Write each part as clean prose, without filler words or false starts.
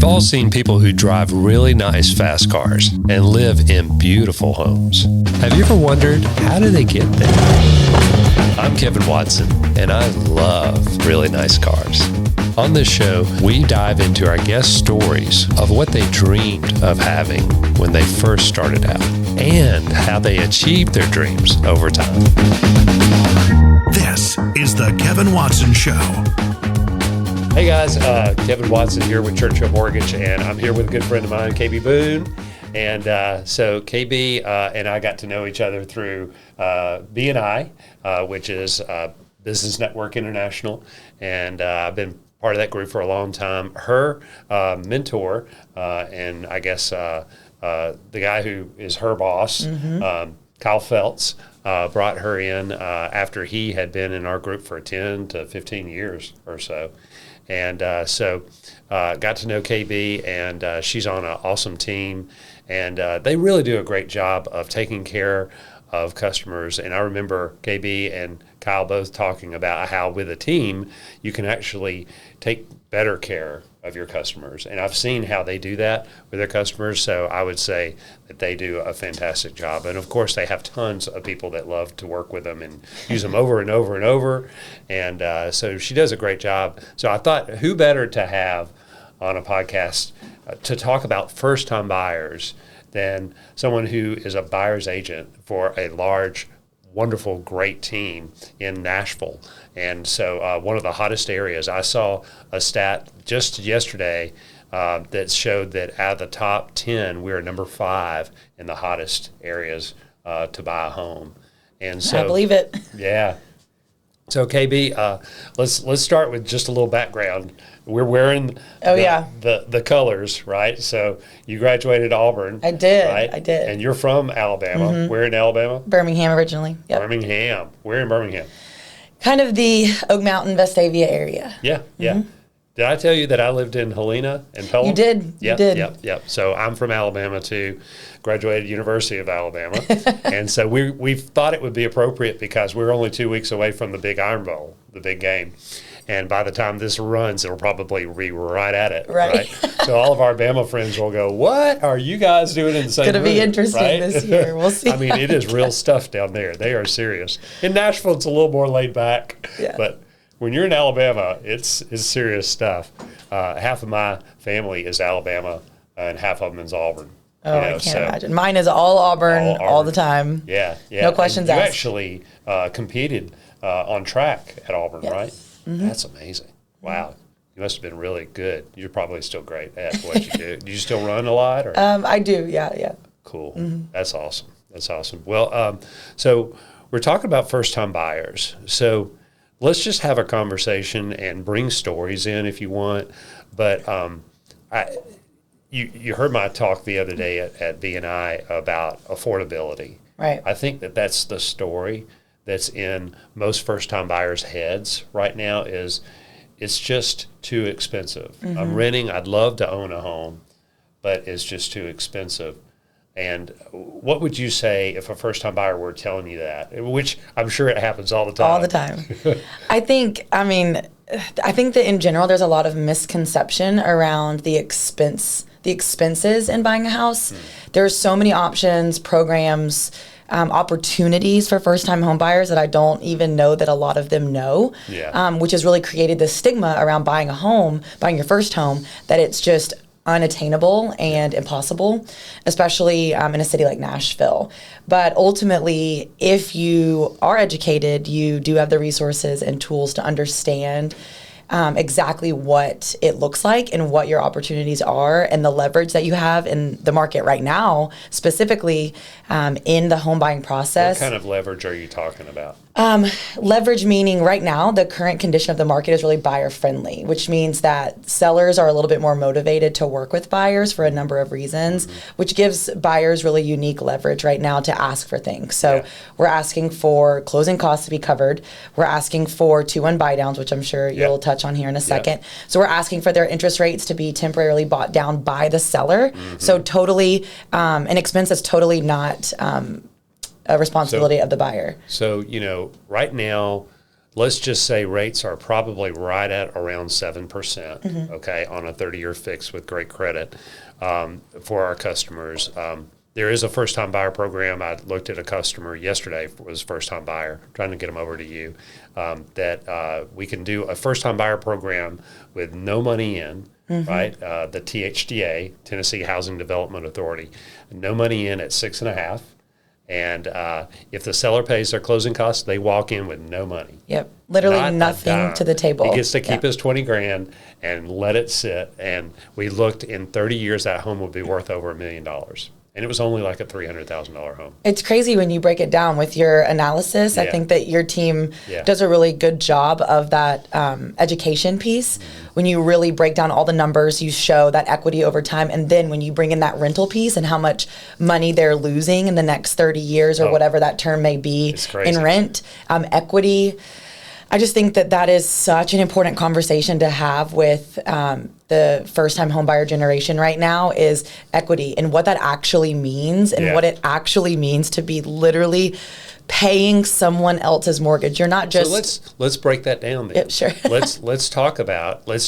We've all seen people who drive really nice fast cars and live in beautiful homes. Have you ever wondered, how do they get there? I'm Kevin Watson, and I love really nice cars. On this show, we dive into our guest stories of what they dreamed of having when they first started out and how they achieved their dreams over time. This is the Kevin Watson Show. Hey guys, Kevin Watson here with Churchill Mortgage, and I'm here with a good friend of mine, KB Boone. And so KB and I got to know each other through B&I, which is Business Network International, and I've been part of that group for a long time. Her mentor, and I guess the guy who is her boss, Kyle Feltz, brought her in after he had been in our group for 10 to 15 years or so. And so got to know KB, and she's on an awesome team. And they really do a great job of taking care of customers. And I remember KB and Kyle both talking about how with a team, you can actually take better care of your customers. And I've seen how they do that with their customers. So I would say that they do a fantastic job. And of course, they have tons of people that love to work with them and use them over and over and over. And so she does a great job. So I thought, who better to have on a podcast to talk about first-time buyers than someone who is a buyer's agent for a large, wonderful, great team in Nashville. And so one of the hottest areas, I saw a stat just yesterday that showed that out of the top 10, we're number 5 in the hottest areas to buy a home. And so I believe it. Yeah. So KB, let's start with just a little background. We're wearing the colors, right? So you graduated Auburn. I did. Right? I did. And you're from Alabama. Where in Alabama? Birmingham originally. Yep. Birmingham. Where in Birmingham? Kind of the Oak Mountain, Vestavia area. Yeah, yeah. Did I tell you that I lived in Helena and Pelham? You did. Yep, you did. Yep. So I'm from Alabama too. Graduated University of Alabama. And so we thought it would be appropriate because we're only 2 weeks away from the Big Iron Bowl, the big game. And by the time this runs, it'll probably be right at it. Right. So all of our Bama friends will go, what are you guys doing in the same room? It's going to be interesting this year. We'll see. I mean, it is real stuff down there. They are serious. In Nashville, it's a little more laid back. Yeah. But when you're in Alabama, it's serious stuff. Half of my family is Alabama, and half of them is Auburn. Oh, I can't imagine. Mine is all Auburn all the time. Yeah. No questions asked. You asked. actually competed on track at Auburn, Yes. right? Mm-hmm. That's amazing. Wow. You must have been really good. You're probably still great at what you do. Do you still run a lot? Or? I do, yeah. Cool. That's awesome. That's awesome. Well, so we're talking about first-time buyers. So let's just have a conversation and bring stories in if you want. But you heard my talk the other day at B&I about affordability. Right. I think that's the story that's in most first-time buyers' heads right now is it's just too expensive. I'm renting. I'd love to own a home, but it's just too expensive. And what would you say if a first-time buyer were telling you that, which I'm sure it happens all the time? All the time. I think that in general there's a lot of misconception around the expenses in buying a house. There's so many options, programs, opportunities for first-time home buyers that I don't even know that a lot of them know, which has really created this stigma around buying a home, buying your first home, that it's just unattainable and impossible, especially in a city like Nashville. But ultimately, if you are educated, you do have the resources and tools to understand exactly what it looks like and what your opportunities are and the leverage that you have in the market right now, specifically in the home buying process. What kind of leverage are you talking about? Leverage meaning right now, the current condition of the market is really buyer friendly, which means that sellers are a little bit more motivated to work with buyers for a number of reasons, which gives buyers really unique leverage right now to ask for things. So we're asking for closing costs to be covered. We're asking for 2-1 buy downs, which I'm sure you'll touch on here in a second. So we're asking for their interest rates to be temporarily bought down by the seller. So totally an expense that's totally not a responsibility of the buyer. So, right now, let's just say rates are probably right at around 7%, okay, on a 30-year fix with great credit for our customers. There is a first-time buyer program. I looked at a customer yesterday, was a first-time buyer, trying to get them over to you, that we can do a first-time buyer program with no money in, right? The THDA, Tennessee Housing Development Authority, no money in at 6.5%. And if the seller pays their closing costs, they walk in with no money. Yep. Literally Not a nothing dime. to the table. He gets to keep his 20 grand and let it sit. And we looked in 30 years, that home would be worth over $1 million. And it was only like a $300,000 home. It's crazy when you break it down with your analysis. I Yeah. think that your team Yeah. does a really good job of that education piece. When you really break down all the numbers, you show that equity over time. And then when you bring in that rental piece and how much money they're losing in the next 30 years or whatever that term may be It's crazy. in rent, equity. I just think that that is such an important conversation to have with the first-time homebuyer generation right now is equity and what that actually means and Yeah. what it actually means to be literally paying someone else's mortgage. You're not just So let's break that down then. Yep, sure. let's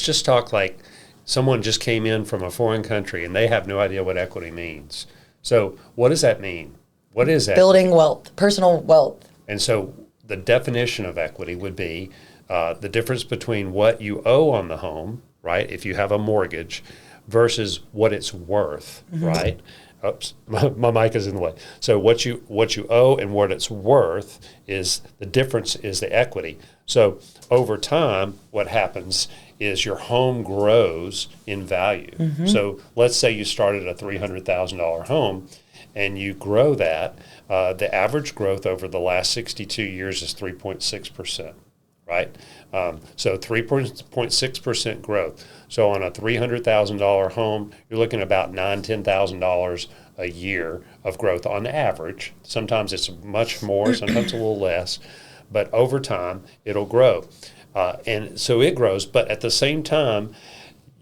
just talk like someone just came in from a foreign country and they have no idea what equity means. So what does that mean? What is equity? building wealth, personal wealth. And so the definition of equity would be the difference between what you owe on the home, right, if you have a mortgage, versus what it's worth, right? Oops, my mic is in the way. So what you owe and what it's worth is the difference is the equity. So over time, what happens is your home grows in value. So let's say you started a $300,000 home and you grow that. The average growth over the last 62 years is 3.6%, right? So 3.6% growth. So on a $300,000 home, you're looking at about $10,000 a year of growth on average. Sometimes it's much more, sometimes a little less, but over time it'll grow. And so it grows, but at the same time,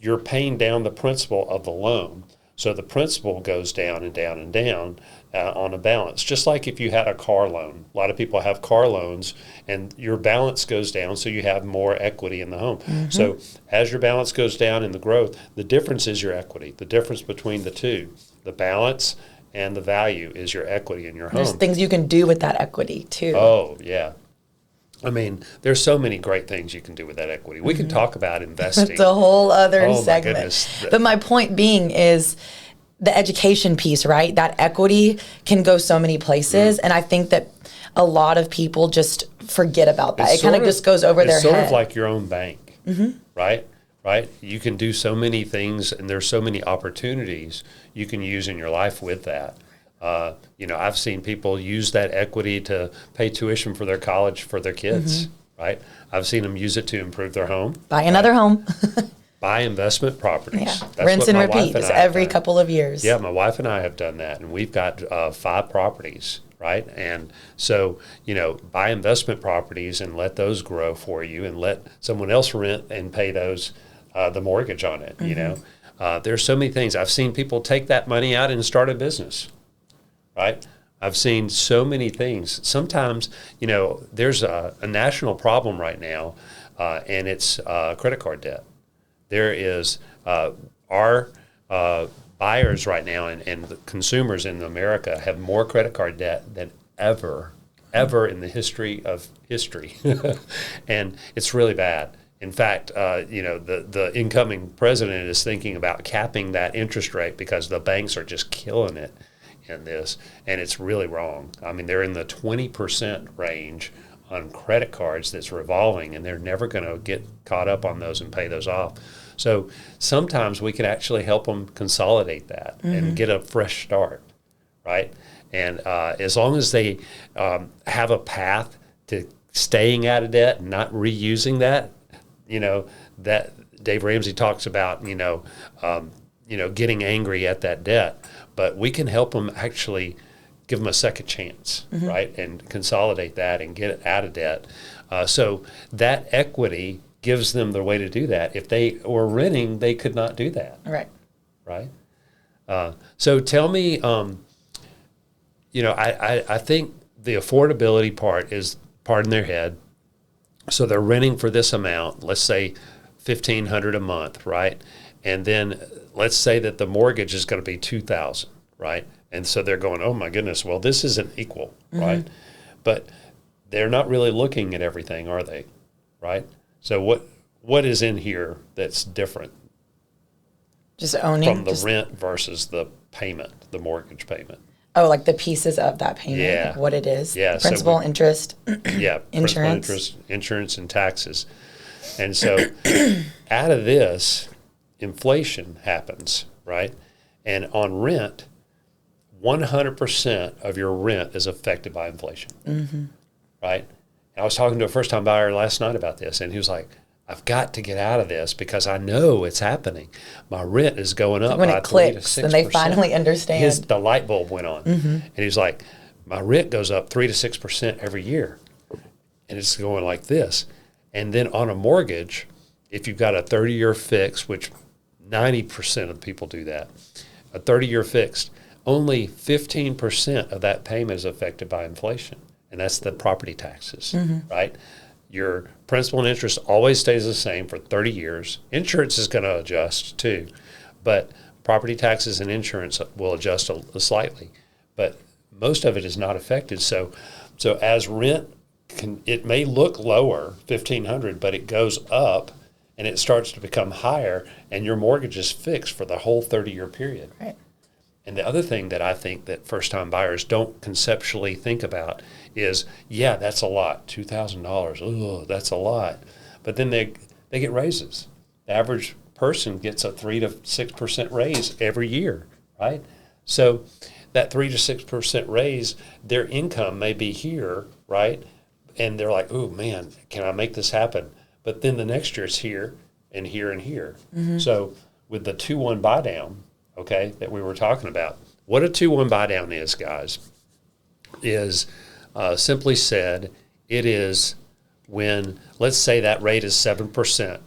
you're paying down the principal of the loan. So the principal goes down and down and down on a balance, just like if you had a car loan. A lot of people have car loans and your balance goes down, so you have more equity in the home. So as your balance goes down in the growth, the difference is your equity. The difference between the two, the balance and the value, is your equity in your home. There's things you can do with that equity too. Oh, yeah. I mean, there's so many great things you can do with that equity. We can talk about investing. It's a whole other Oh, my segment. goodness. But my point being is the education piece, right? That equity can go so many places. And I think that a lot of people just forget about that. It's It kind of sort just goes over their It's sort head. of like your own bank, right? Right? You can do so many things, and there's so many opportunities you can use in your life with that. I've seen people use that equity to pay tuition for their college for their kids, right? I've seen them use it to improve their home, Buy another home. buy investment properties. Yeah. That's Rinse what and my wife repeat and just I have every done. couple of years. Yeah, my wife and I have done that, and we've got 5 properties, right? And so, buy investment properties and let those grow for you, and let someone else rent and pay those the mortgage on it. There's so many things. I've seen people take that money out and start a business, right? I've seen so many things. Sometimes, there's a national problem right now, and it's credit card debt. There is our buyers right now and the consumers in America have more credit card debt than ever in the history of history. And it's really bad. In fact, the incoming president is thinking about capping that interest rate because the banks are just killing it in this, and it's really wrong. I mean, they're in the 20% range on credit cards that's revolving, and they're never going to get caught up on those and pay those off. So sometimes we can actually help them consolidate that and get a fresh start, right? And as long as they have a path to staying out of debt and not reusing that, that Dave Ramsey talks about, getting angry at that debt, but we can help them actually give them a second chance, right? And consolidate that and get it out of debt. So that equity gives them the way to do that. If they were renting, they could not do that. Right. Right. So tell me, I think the affordability part is part in their head. So they're renting for this amount, let's say $1,500 a month, right? And then let's say that the mortgage is going to be $2,000, right? And so they're going, oh my goodness, well, this isn't equal, right? But they're not really looking at everything, are they? Right? So what is in here that's different Just owning from the rent versus the payment, the mortgage payment? Oh, like the pieces of that payment, Yeah. like what it is. Yeah, so Principal, interest, Yeah, principal, insurance. interest, insurance, and taxes. And so out of this, inflation happens, right? And on rent, 100% of your rent is affected by inflation, right? And I was talking to a first-time buyer last night about this, and he was like, I've got to get out of this because I know it's happening. My rent is going up When by it 3 to clicks, 6%. then they finally understand. The light bulb went on. And he's like, my rent goes up 3 to 6% every year. And it's going like this. And then on a mortgage, if you've got a 30-year fix, which 90% of people do that, a 30-year fixed, only 15% of that payment is affected by inflation. And that's the property taxes, right? Your principal and interest always stays the same for 30 years. Insurance is going to adjust too, but property taxes and insurance will adjust slightly. But most of it is not affected. So as rent, it may look lower, $1,500, but it goes up and it starts to become higher, and your mortgage is fixed for the whole 30-year period. Right. And the other thing that I think that first-time buyers don't conceptually think about is, yeah, that's a lot, $2,000. Oh, that's a lot. But then they get raises. The average person gets a 3 to 6% raise every year, right? So that 3 to 6% raise, their income may be here, right? And they're like, oh, man, can I make this happen? But then the next year it's here and here and here. So with the 2-1 buy down, okay, that we were talking about. What a 2-1 buy down is, guys, is simply said, it is when, let's say that rate is 7%,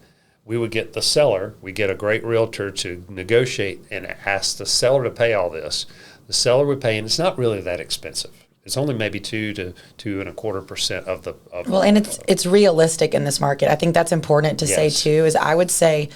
we would get the seller, we get a great realtor to negotiate and ask the seller to pay all this. The seller would pay, and it's not really that expensive. It's only maybe 2 to 2.25% of the. Well, and it's realistic in this market. I think that's important to say too. Is I would say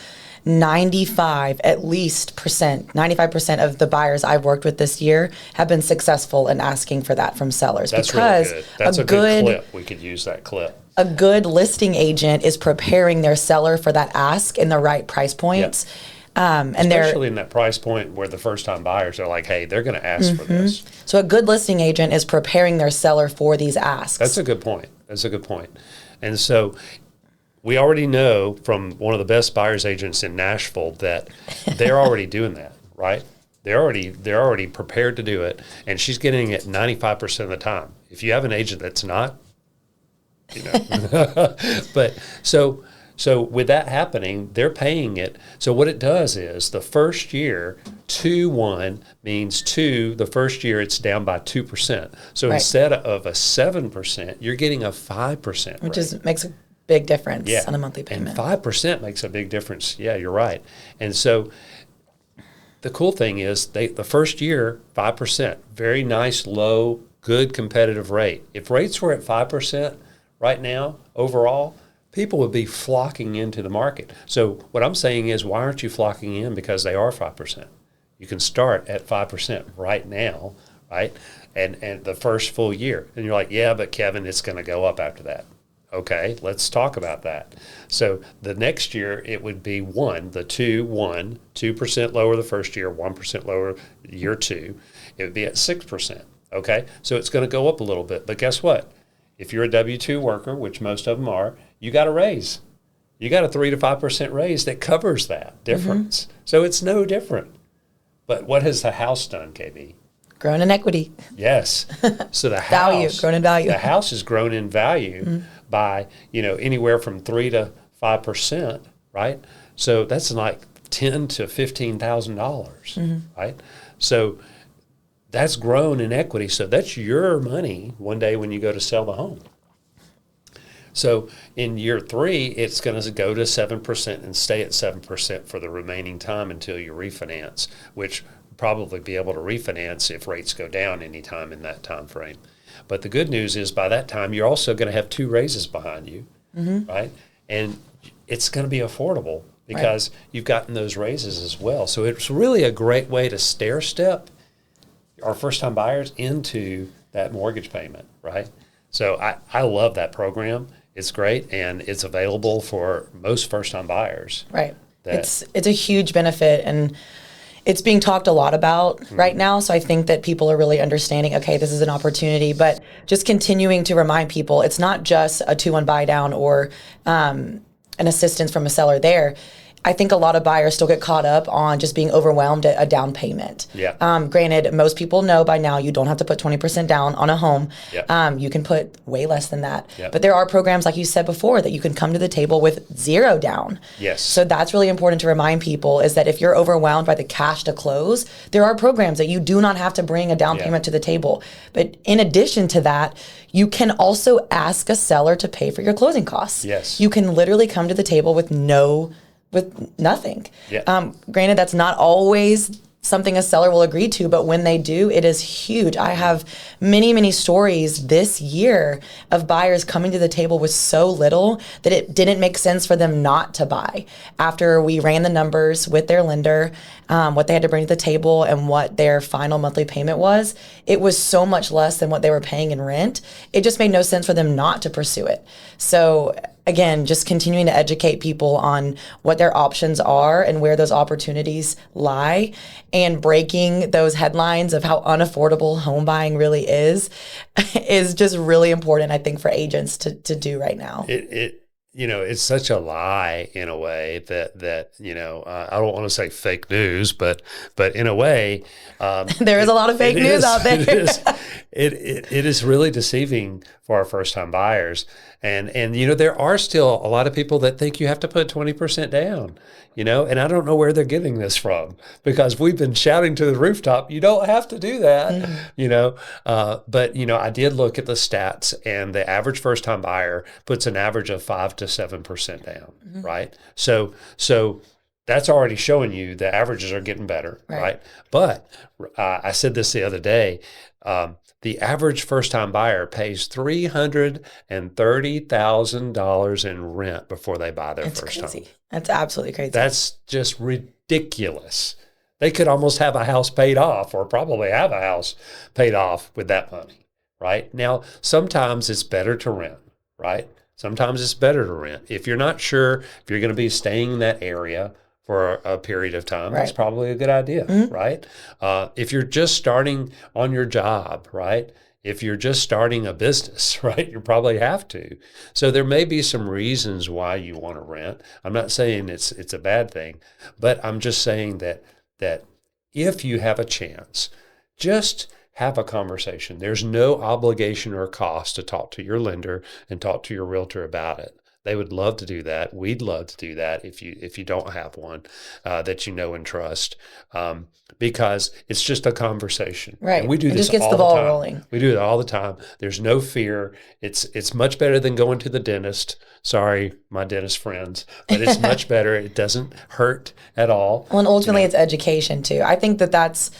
95% of the buyers I've worked with this year have been successful in asking for that from sellers. That's because really good. That's a good clip. We could use that clip. A good listing agent is preparing their seller for that ask in the right price points. And especially in that price point where the first-time buyers are like, hey, they're going to ask for this. So a good listing agent is preparing their seller for these asks. That's a good point. And so we already know from one of the best buyer's agents in Nashville that they're already doing that, right? They're already prepared to do it, and she's getting it 95% of the time. If you have an agent that's not, but so with that happening, they're paying it. So what it does is the first year, 2-1 means the first year it's down by 2%. So instead of a 7%, you're getting a 5% which makes a big difference on a monthly payment. And 5% makes a big difference. Yeah, you're right. And so the cool thing is the first year, 5%, very nice, low, good competitive rate. If rates were at 5% right now overall, people would be flocking into the market. So what I'm saying is, why aren't you flocking in? Because they are 5%. You can start at 5% right now, right? And the first full year. And you're like, yeah, but Kevin, it's going to go up after that. Okay, let's talk about that. So the next year, it would be 2% lower the first year, 1% lower year 2. It would be at 6%. Okay, so it's going to go up a little bit. But guess what? If you're a W-2 worker, which most of them are, you got a raise. You got a 3 to 5% raise that covers that difference. So it's no different. But what has the house done, KB? Grown in equity. Yes. So the house grown in value. The house has grown in value by anywhere from 3 to 5%, right? So that's like $10,000 to $15,000, right? So that's grown in equity. So that's your money one day when you go to sell the home. So in year 3, it's going to go to 7% and stay at 7% for the remaining time until you refinance, which probably be able to refinance if rates go down anytime in that time frame. But the good news is by that time, you're also going to have 2 raises behind you, right? And it's going to be affordable because you've gotten those raises as well. So it's really a great way to stair step our first-time buyers into that mortgage payment, right? So I love that program. It's great, and it's available for most first-time buyers. Right. It's a huge benefit, and it's being talked a lot about right now. So I think that people are really understanding, okay, this is an opportunity, but just continuing to remind people, it's not just a 2-1 buy down or an assistance from a seller there. I think a lot of buyers still get caught up on just being overwhelmed at a down payment. Yeah. Granted, most people know by now you don't have to put 20% down on a home. Yeah. You can put way less than that. Yeah. But there are programs, like you said before, that you can come to the table with 0 down. Yes. So that's really important to remind people, is that if you're overwhelmed by the cash to close, there are programs that you do not have to bring a down payment to the table. But in addition to that, you can also ask a seller to pay for your closing costs. Yes. You can literally come to the table with nothing. Yeah. Granted, that's not always something a seller will agree to, but when they do, it is huge. I have many, many stories this year of buyers coming to the table with so little that it didn't make sense for them not to buy. After we ran the numbers with their lender, what they had to bring to the table and what their final monthly payment was, it was so much less than what they were paying in rent. It just made no sense for them not to pursue it. So again, just continuing to educate people on what their options are and where those opportunities lie, and breaking those headlines of how unaffordable home buying really is just really important, I think, for agents to do right now. It's such a lie in a way that I don't want to say fake news, but in a way, there is a lot of fake news out there. It is really deceiving for our first time buyers. And there are still a lot of people that think you have to put 20% down, and I don't know where they're getting this from, because we've been shouting to the rooftop, you don't have to do that, but I did look at the stats, and the average first time buyer puts an average of 5 to 7% down, right? So that's already showing you the averages are getting better, right? But I said this the other day, the average first-time buyer pays $330,000 in rent before they buy their first home. That's absolutely crazy. That's just ridiculous. They could almost have a house paid off, or probably have a house paid off with that money, right? Now, sometimes it's better to rent, right? Sometimes it's better to rent. If you're not sure if you're going to be staying in that area for a period of time, that's probably a good idea, right? If you're just starting on your job, right? If you're just starting a business, right, you probably have to. So there may be some reasons why you want to rent. I'm not saying it's a bad thing, but I'm just saying that if you have a chance, just have a conversation. There's no obligation or cost to talk to your lender and talk to your realtor about it. They would love to do that. We'd love to do that if you don't have one that you know and trust, because it's just a conversation. Right. And we do it this just gets all the ball time. rolling. We do it all the time. There's no fear. It's much better than going to the dentist. Sorry, my dentist friends, but it's much better. It doesn't hurt at all. Well, and ultimately it's education too. I think that's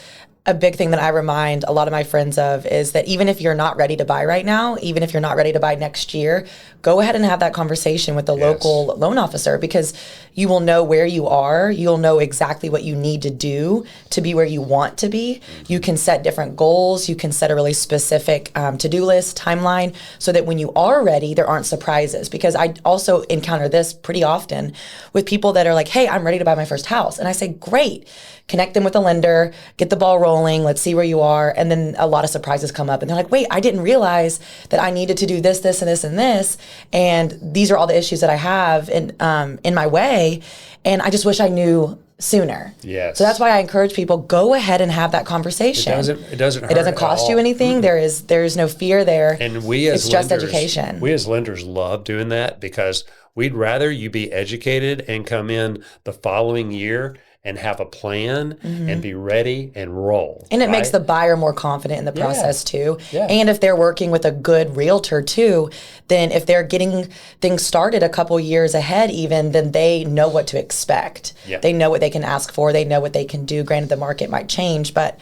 a big thing that I remind a lot of my friends of, is that even if you're not ready to buy right now, even if you're not ready to buy next year, go ahead and have that conversation with the local loan officer, because you will know where you are. You'll know exactly what you need to do to be where you want to be. You can set different goals. You can set a really specific to-do list, timeline, so that when you are ready, there aren't surprises. Because I also encounter this pretty often with people that are like, hey, I'm ready to buy my first house. And I say, great. Connect them with a lender, get the ball rolling, let's see where you are. And then a lot of surprises come up and they're like, wait, I didn't realize that I needed to do this, this, and this, and this. And these are all the issues that I have in my way. And I just wish I knew sooner. Yes. So that's why I encourage people, go ahead and have that conversation. It doesn't hurt. It doesn't cost you anything. Mm-hmm. There is no fear there. And we as it's lenders, just education. We as lenders love doing that, because we'd rather you be educated and come in the following year and have a plan and be ready and roll. And it makes the buyer more confident in the process too. Yeah. And if they're working with a good realtor too, then if they're getting things started a couple years ahead even, then they know what to expect. Yeah. They know what they can ask for. They know what they can do. Granted, the market might change, but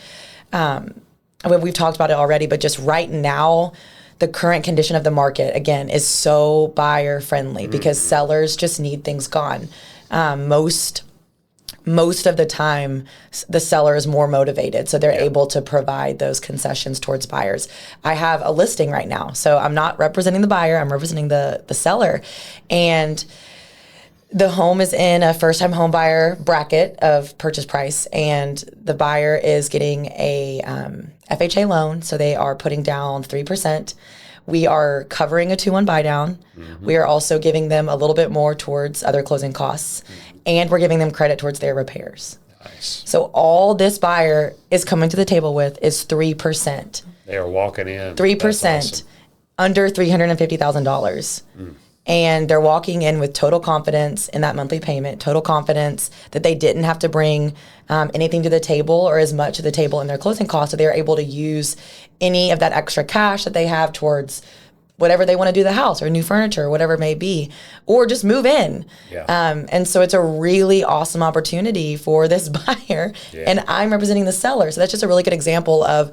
we've talked about it already, but just right now, the current condition of the market, again, is so buyer friendly because sellers just need things gone. Most of the time, the seller is more motivated, so they're able to provide those concessions towards buyers. I have a listing right now, so I'm not representing the buyer, I'm representing the seller. And the home is in a first-time home buyer bracket of purchase price, and the buyer is getting a FHA loan, so they are putting down 3%. We are covering a 2-1 buy down. We are also giving them a little bit more towards other closing costs, and we're giving them credit towards their repairs. Nice. So all this buyer is coming to the table with is 3%. They are walking in 3%, That's awesome. under $350,000. And they're walking in with total confidence in that monthly payment, total confidence that they didn't have to bring anything to the table or as much to the table in their closing costs. So they're able to use any of that extra cash that they have towards whatever they want to do the house or new furniture or whatever it may be, or just move in. And so it's a really awesome opportunity for this buyer. And I'm representing the seller. So that's just a really good example of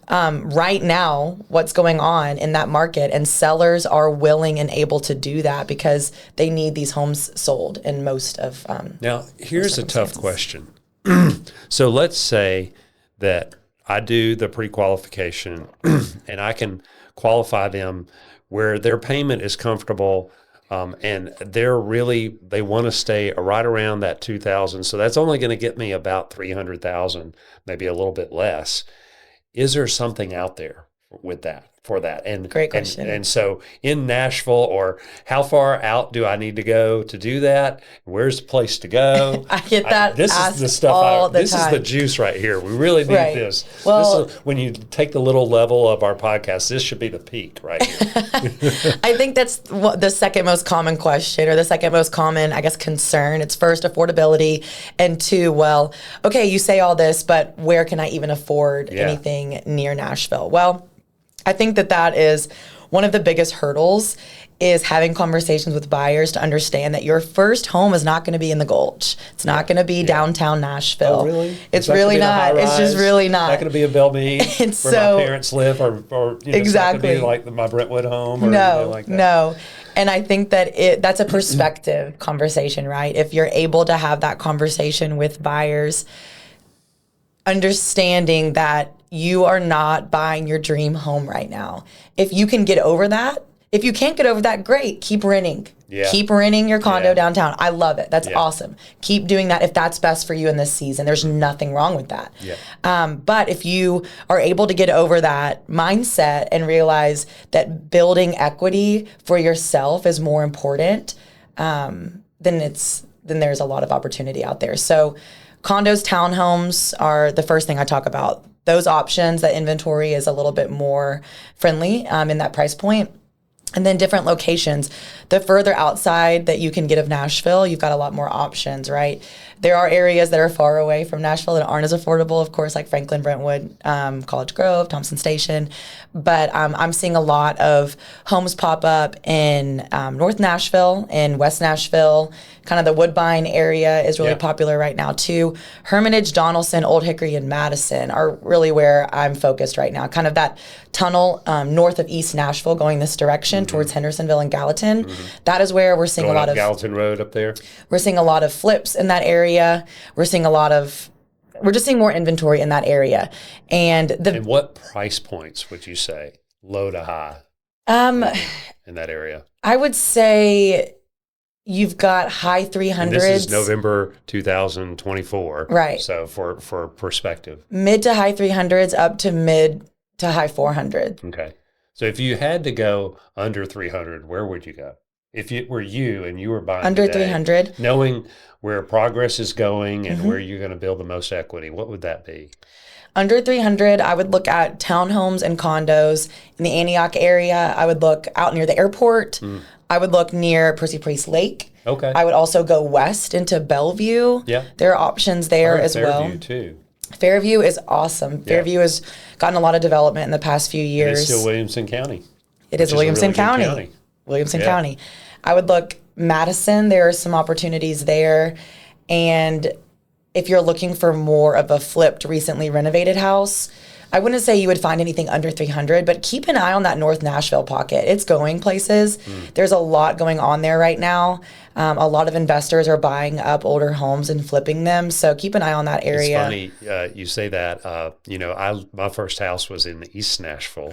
right now what's going on in that market, and sellers are willing and able to do that because they need these homes sold in most of Now, here's a tough question. So let's say that I do the pre-qualification and I can qualify them where their payment is comfortable, and they want to stay right around that 2,000. So that's only going to get me about 300,000, maybe a little bit less. Is there something out there with that? For that? And great question. And so in Nashville, or how far out do I need to go to do that? Where's the place to go? I get that. This is the stuff. All the this time. is the juice right here. We really need this. Well, when you take the little level of our podcast, this should be the peak right here. I think that's the second most common question, or the second most common, I guess, concern. It's first affordability, and two, well, okay, you say all this, but where can I even afford anything near Nashville? Well, I think that is one of the biggest hurdles, is having conversations with buyers to understand that your first home is not going to be in the Gulch. It's not going to be downtown Nashville. Oh, really? It's really not. It's just really not. It's not going to be a Bellmead where my parents live, or exactly. It's not going to be like my Brentwood home or anything like that. No. And I think that's a perspective conversation, right? If you're able to have that conversation with buyers, understanding that you are not buying your dream home right now. If you can get over that, if you can't get over that, great. Keep renting. Keep renting your condo downtown. I love it. That's awesome. Keep doing that if that's best for you in this season. There's nothing wrong with that. But if you are able to get over that mindset and realize that building equity for yourself is more important, then there's a lot of opportunity out there. So condos, townhomes are the first thing I talk about. Those options, that inventory is a little bit more friendly in that price point. And then different locations. The further outside that you can get of Nashville, you've got a lot more options, right? There are areas that are far away from Nashville that aren't as affordable, of course, like Franklin, Brentwood, College Grove, Thompson Station. But I'm seeing a lot of homes pop up in North Nashville, in West Nashville. Kind of the Woodbine area is really popular right now too. Hermitage, Donaldson, Old Hickory, and Madison are really where I'm focused right now. Kind of that tunnel north of East Nashville going this direction towards Hendersonville and Gallatin. That is where we're seeing Going a lot up of Gallatin Road up there. We're seeing a lot of flips in that area. We're just seeing more inventory in that area. And what price points would you say, low to high, in that area? I would say you've got high 300s. And this is November 2024. Right. So for perspective. Mid to high 300s up to mid to high 400. Okay. So if you had to go under 300, where would you go? If it were you and you were buying under today, 300, knowing where progress is going and where you're going to build the most equity, what would that be? Under 300, I would look at townhomes and condos in the Antioch area. I would look out near the airport. I would look near Percy Priest Lake. Okay. I would also go west into Bellevue. Yeah. There are options there as well. Fairview too. Fairview is awesome. Fairview has gotten a lot of development in the past few years. And it's still Williamson County. It is Williamson County. Williamson County. I would look Madison. There are some opportunities there. And if you're looking for more of a flipped, recently renovated house, I wouldn't say you would find anything under 300, but keep an eye on that North Nashville pocket. It's going places. There's a lot going on there right now. A lot of investors are buying up older homes and flipping them. So keep an eye on that area. It's funny you say that. My first house was in East Nashville,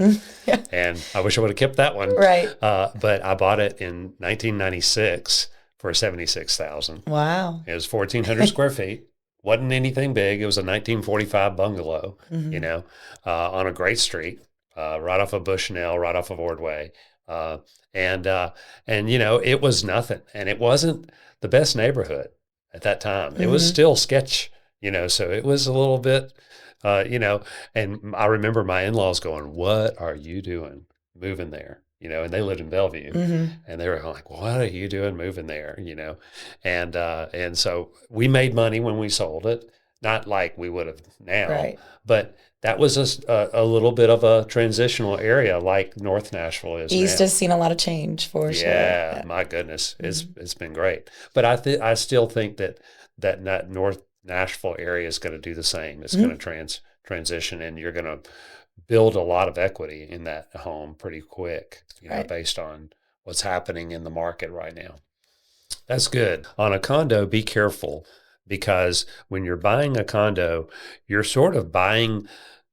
and I wish I would have kept that one. Right. But I bought it in 1996 for $76,000. Wow. It was 1,400 square feet. Wasn't anything big. It was a 1945 bungalow, on a great street, right off of Bushnell, right off of Ordway. And it was nothing. And it wasn't the best neighborhood at that time. It was still sketch, so it was a little bit, and I remember my in-laws going, "What are you doing moving there?" And they lived in Bellevue, and they were like, "What are you doing moving there?" And so we made money when we sold it, not like we would have now, Right. but that was a little bit of a transitional area, like North Nashville is East now. has seen a lot of change for sure. Yeah, my goodness, it's been great. But I still think that North Nashville area is going to do the same. It's going to transition, and you're going to build a lot of equity in that home pretty quick, Right. based on what's happening in the market right now. That's good. On a condo, be careful, because when you're buying a condo, you're sort of buying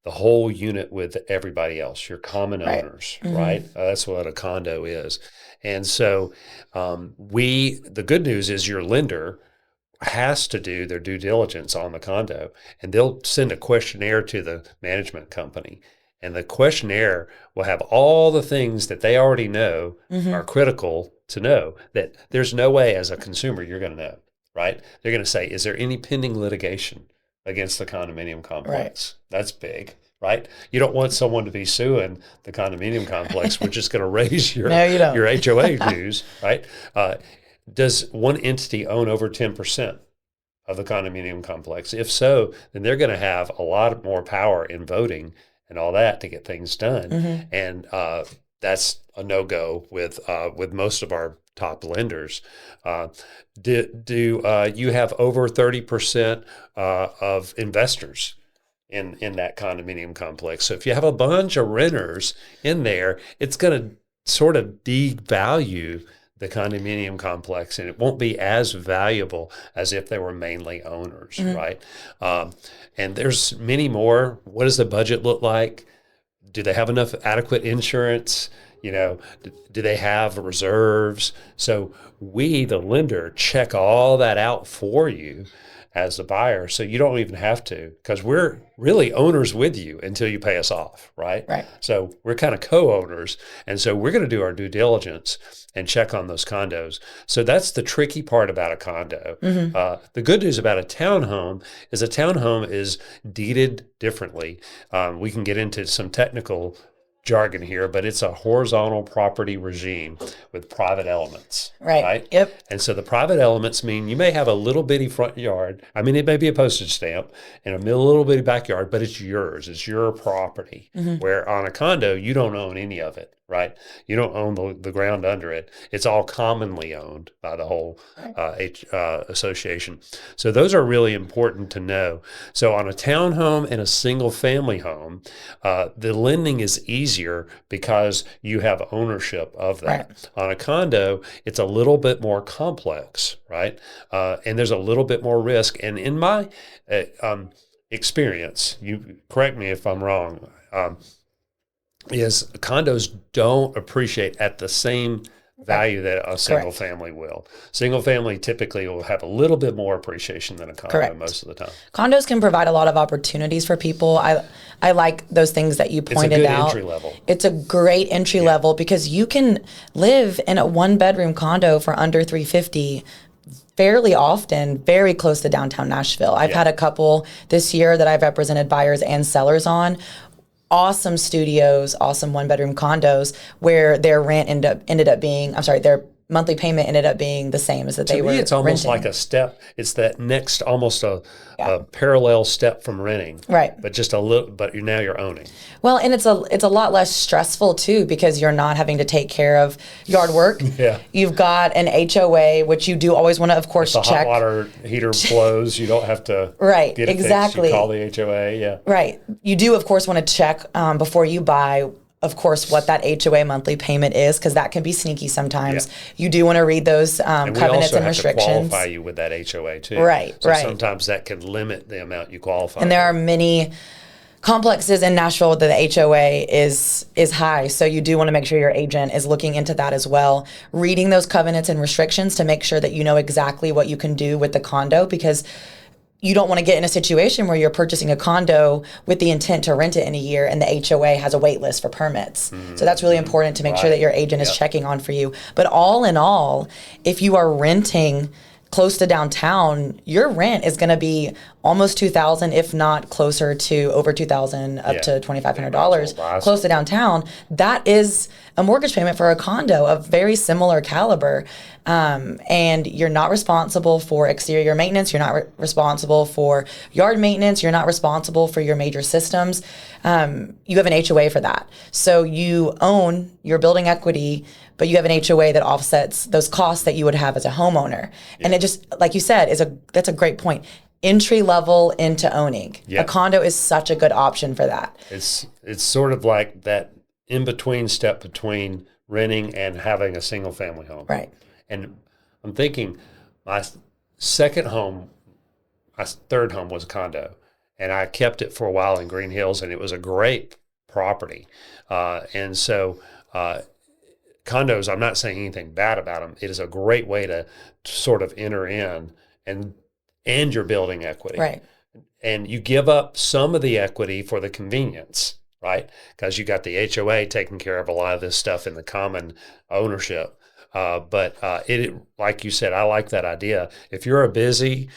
the whole unit with everybody else. You're common Right. owners, right? That's what a condo is. And so the good news is your lender has to do their due diligence on the condo, and they'll send a questionnaire to the management company. And the questionnaire will have all the things that they already know are critical to know, that there's no way as a consumer you're going to know, right? They're going to say, is there any pending litigation against the condominium complex? Right. That's big, right? You don't want someone to be suing the condominium complex, which is going to raise your, No, you don't. your HOA dues, right? Does one entity own over 10% of the condominium complex? If so, then they're going to have a lot more power in voting and all that to get things done. And that's a no-go with most of our top lenders. Do you have over 30% of investors in that condominium complex? So if you have a bunch of renters in there, it's going to sort of devalue the condominium complex, and it won't be as valuable as if they were mainly owners, right? And there's many more. What does the budget look like? Do they have enough adequate insurance? Do they have reserves? So we, the lender, check all that out for you as the buyer, so you don't even have to, because we're really owners with you until you pay us off, right? Right. So we're kind of co-owners, and so we're going to do our due diligence and check on those condos. So that's the tricky part about a condo. The good news about a townhome is deeded differently. We can get into some technical jargon here, but it's a horizontal property regime with private elements. Right. Yep. And so the private elements mean you may have a little bitty front yard. I mean, it may be a postage stamp and a little bitty backyard, but it's yours. It's your property. Where on a condo, you don't own any of it, right? You don't own the ground under it. It's all commonly owned by the whole association. So those are really important to know. So on a townhome and a single family home, the lending is easier because you have ownership of that. Right. On a condo, it's a little bit more complex, right? And there's a little bit more risk. And in my experience, you correct me if I'm wrong, is condos don't appreciate at the same value that a single family will. Single family typically will have a little bit more appreciation than a condo most of the time. Condos can provide a lot of opportunities for people. I like those things that you pointed out. It's a good entry level. It's a great entry level because you can live in a 1-bedroom condo for under $350 fairly often, very close to downtown Nashville. I've had a couple this year that I've represented buyers and sellers on. Awesome studios, awesome 1-bedroom condos where their rent ended up being, their monthly payment ended up being the same as that they To were me, it's almost renting. like a step. It's that next, almost a Yeah. parallel step from renting, Right. but just a little. But now you're owning. Well, and it's a lot less stressful too because you're not having to take care of yard work. Yeah. You've got an HOA, which you do always want to, of course, The hot check. water heater blows. You don't have to Right, get it exactly. fixed. You call the HOA. Yeah. Right. You do, of course, want to check before you buy, of course, what that HOA monthly payment is, because that can be sneaky sometimes. Yeah. You do want to read those And we covenants also and have restrictions. to qualify you with that HOA too. Right, So right. sometimes that can limit the amount you qualify. And there for. are many complexes in Nashville that the HOA is high. So you do want to make sure your agent is looking into that as well. Reading those covenants and restrictions to make sure that you know exactly what you can do with the condo, because you don't want to get in a situation where you're purchasing a condo with the intent to rent it in a year and the HOA has a wait list for permits. So that's really important to make sure that your agent is checking on for you. But all in all, if you are renting close to downtown, your rent is going to be almost $2,000, if not closer to over $2,000, up to $2,500, close to downtown. That is a mortgage payment for a condo of very similar caliber. And you're not responsible for exterior maintenance. You're not responsible for yard maintenance. You're not responsible for your major systems. You have an HOA for that. So you own your building equity, but you have an HOA that offsets those costs that you would have as a homeowner. And it just, like you said, that's a great point. Entry level into owning. Yeah. A condo is such a good option for that. It's sort of like that in between step between renting and having a single family home. Right. And I'm thinking my second home, my third home was a condo, and I kept it for a while in Green Hills, and it was a great property. And so condos, I'm not saying anything bad about them. It is a great way to sort of enter in and your building equity. Right. And you give up some of the equity for the convenience, right? Because you got the HOA taking care of a lot of this stuff in the common ownership. But it, like you said, I like that idea. If you're a busy,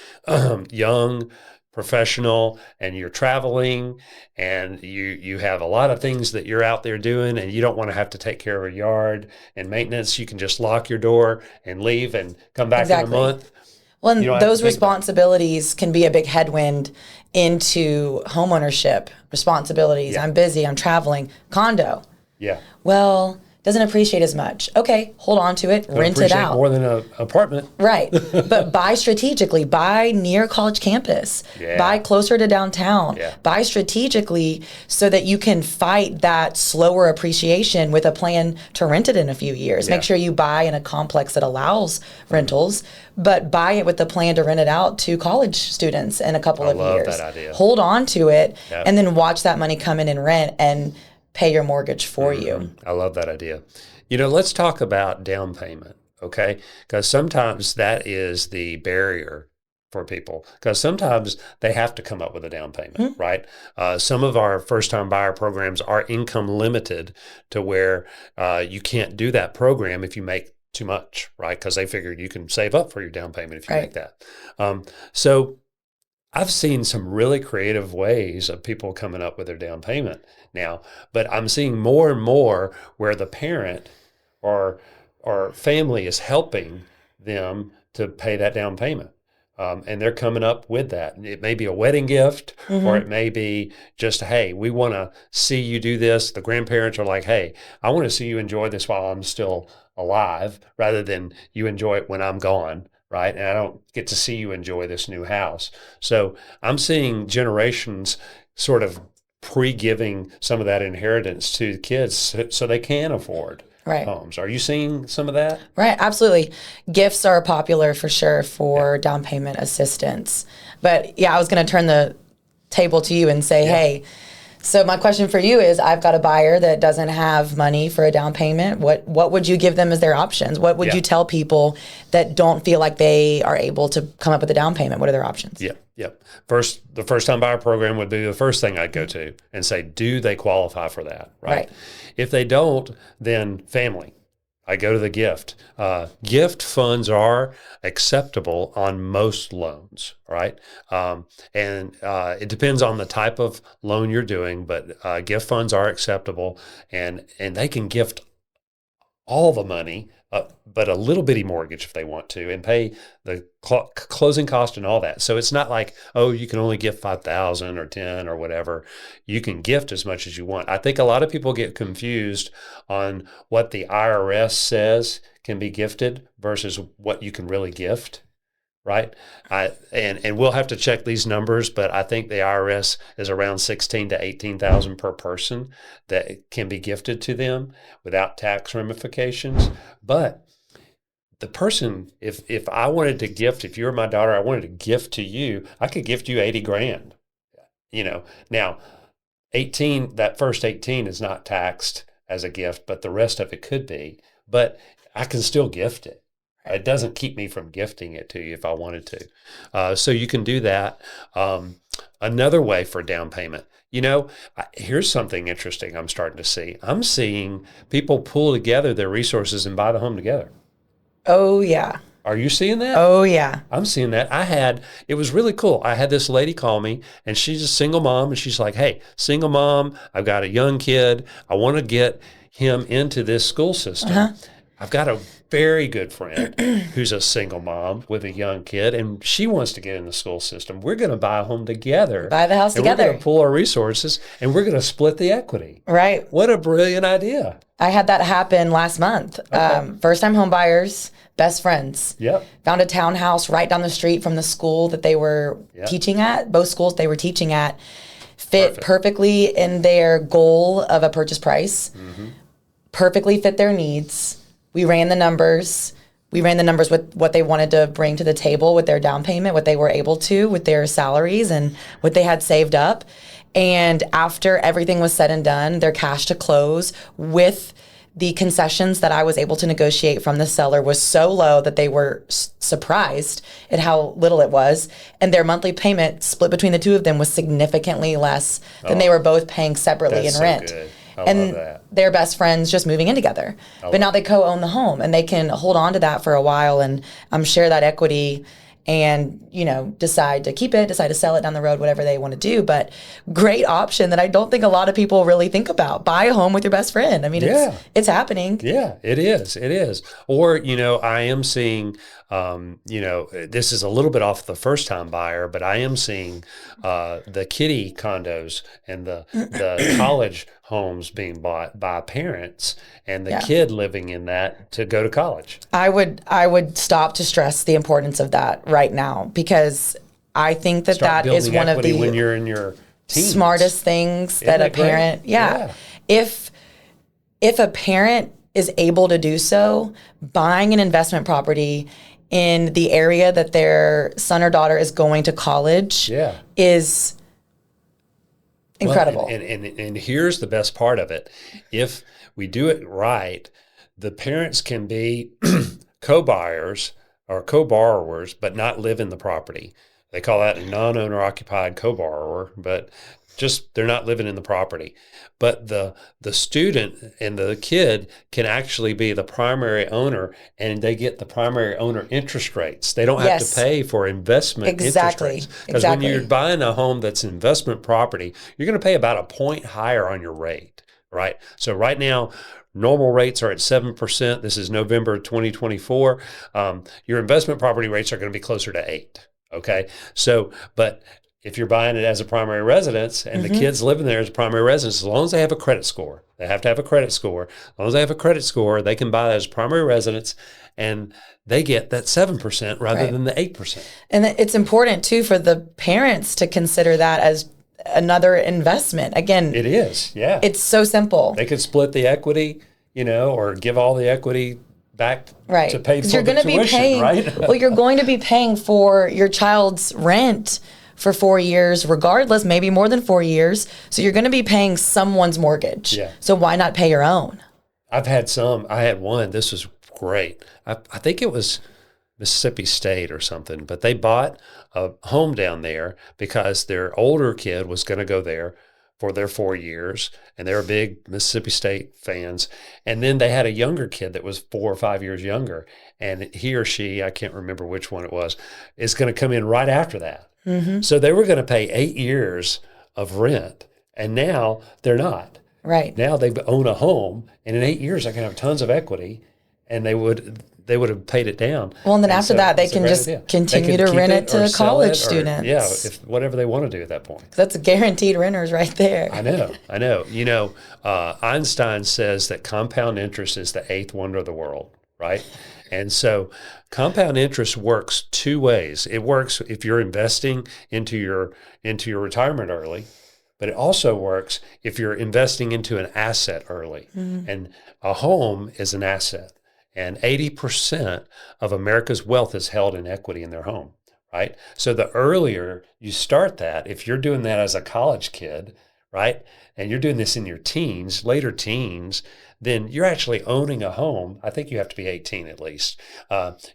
young professional and you're traveling and you have a lot of things that you're out there doing and you don't want to have to take care of a yard and maintenance, you can just lock your door and leave and come back in a month. Well, and You don't have to those think about it. responsibilities can be a big headwind into homeownership responsibilities. Yeah. I'm busy, I'm traveling. Condo. Yeah. Well, doesn't appreciate as much. Okay, hold on to it, rent it Appreciate out. more than an apartment. Right. But buy strategically. Buy near college campus. Yeah. Buy closer to downtown. Yeah. Buy strategically so that you can fight that slower appreciation with a plan to rent it in a few years. Yeah. Make sure you buy in a complex that allows rentals, but buy it with the plan to rent it out to college students in a couple of love years. that idea. Hold on to it Yeah. and then watch that money come in rent and pay your mortgage for you. I love that idea. Let's talk about down payment, okay? Because sometimes that is the barrier for people. Because sometimes they have to come up with a down payment, right? Some of our first-time buyer programs are income limited to where you can't do that program if you make too much, right? Because they figured you can save up for your down payment if you make that. So I've seen some really creative ways of people coming up with their down payment now, but I'm seeing more and more where the parent or family is helping them to pay that down payment. And they're coming up with that. It may be a wedding gift, or it may be just, hey, we want to see you do this. The grandparents are like, hey, I want to see you enjoy this while I'm still alive, rather than you enjoy it when I'm gone. Right. And I don't get to see you enjoy this new house. So I'm seeing generations sort of pre-giving some of that inheritance to the kids so they can afford homes. Are you seeing some of that? Right, absolutely. Gifts are popular for sure for down payment assistance. But yeah, I was going to turn the table to you and say, hey, so my question for you is, I've got a buyer that doesn't have money for a down payment. What would you give them as their options? What would you tell people that don't feel like they are able to come up with a down payment? What are their options? Yeah. The first time buyer program would be the first thing I'd go to and say, do they qualify for that? Right. If they don't, then family. I go to the gift. Gift funds are acceptable on most loans, right? And it depends on the type of loan you're doing, but gift funds are acceptable, and they can gift all the money, but a little bitty mortgage if they want to, and pay the closing cost and all that. So it's not like, oh, you can only gift 5,000 or 10 or whatever. You can gift as much as you want. I think a lot of people get confused on what the IRS says can be gifted versus what you can really gift. Right. And we'll have to check these numbers, but I think the IRS is around 16 to 18,000 per person that can be gifted to them without tax ramifications. But the person, if I wanted to gift, if you were my daughter, I wanted to gift to you, I could gift you 80 grand. Now 18, that first 18 is not taxed as a gift, but the rest of it could be, but I can still gift it. It doesn't keep me from gifting it to you if I wanted to. So you can do that. Another way for down payment, here's something interesting I'm starting to see. I'm seeing people pull together their resources and buy the home together. Oh, yeah. Are you seeing that? Oh, yeah. I'm seeing that. It was really cool. I had this lady call me, and she's a single mom, and she's like, hey, single mom, I've got a young kid. I want to get him into this school system. Uh-huh. I've got a very good friend who's a single mom with a young kid, and she wants to get in the school system. We're going to buy a home together. Buy the house together. We're going to pool our resources, and we're going to split the equity. Right. What a brilliant idea. I had that happen last month. Okay. First-time home buyers, best friends. Yep. Found a townhouse right down the street from the school that they were teaching at. Both schools they were teaching at fit perfectly in their goal of a purchase price. Mm-hmm. Perfectly fit their needs. We ran the numbers. We ran the numbers with what they wanted to bring to the table with their down payment, what they were able to with their salaries and what they had saved up. And after everything was said and done, their cash to close with the concessions that I was able to negotiate from the seller was so low that they were surprised at how little it was. And their monthly payment split between the two of them was significantly less than they were both paying separately in rent. Good. And they're best friends just moving in together. But now they co-own the home and they can hold on to that for a while and share that equity and, decide to keep it, decide to sell it down the road, whatever they want to do. But great option that I don't think a lot of people really think about. Buy a home with your best friend. I mean, it's happening. Yeah, it is. It is. Or, I am seeing, this is a little bit off the first time buyer, but I am seeing the kiddie condos and the college homes being bought by parents and the kid living in that to go to college. I would stop to stress the importance of that right now because I think that is one of the when you're in your teens. Smartest things that a parent, If a parent is able to do so, buying an investment property in the area that their son or daughter is going to college is incredible. Well, and here's the best part of it. If we do it right, the parents can be co-buyers or co-borrowers, but not live in the property. They call that a non-owner occupied co-borrower, but just they're not living in the property. But the student and the kid can actually be the primary owner, and they get the primary owner interest rates. They don't have to pay for investment interest rates. Because when you're buying a home that's investment property, you're going to pay about a point higher on your rate, right? So right now, normal rates are at 7%. This is November 2024. Your investment property rates are going to be closer to 8%. Okay. So, but if you're buying it as a primary residence and the kids living there as a primary residence, as long as they have a credit score, they have to have a credit score. As long as they have a credit score, they can buy that as primary residence and they get that 7% rather than the 8%. And it's important too for the parents to consider that as another investment. Again, it is. Yeah. It's so simple. They could split the equity, or give all the equity back to pay for you're the tuition, right? Well, you're going to be paying for your child's rent for 4 years, regardless, maybe more than 4 years. So you're going to be paying someone's mortgage. Yeah. So why not pay your own? I had one. This was great. I think it was Mississippi State or something, but they bought a home down there because their older kid was going to go there for their 4 years, and they were big Mississippi State fans. And then they had a younger kid that was 4 or 5 years younger, and he or she, I can't remember which one it was, is going to come in right after that. Mm-hmm. So they were going to pay 8 years of rent, and now they're not. Right. Now they own a home, and in 8 years, they can have tons of equity, and they would have paid it down. Well, and then And after so that, they it's a can great just idea. They continue can to keep rent it or to sell college it, or, students. yeah, if whatever they want to do at that point. That's guaranteed renters right there. I know. Einstein says that compound interest is the eighth wonder of the world, right? And so compound interest works two ways. It works if you're investing into your retirement early, but it also works if you're investing into an asset early. And a home is an asset. And 80% of America's wealth is held in equity in their home, right? So the earlier you start that, if you're doing that as a college kid, right, and you're doing this in your teens, later teens, then you're actually owning a home. I think you have to be 18 at least.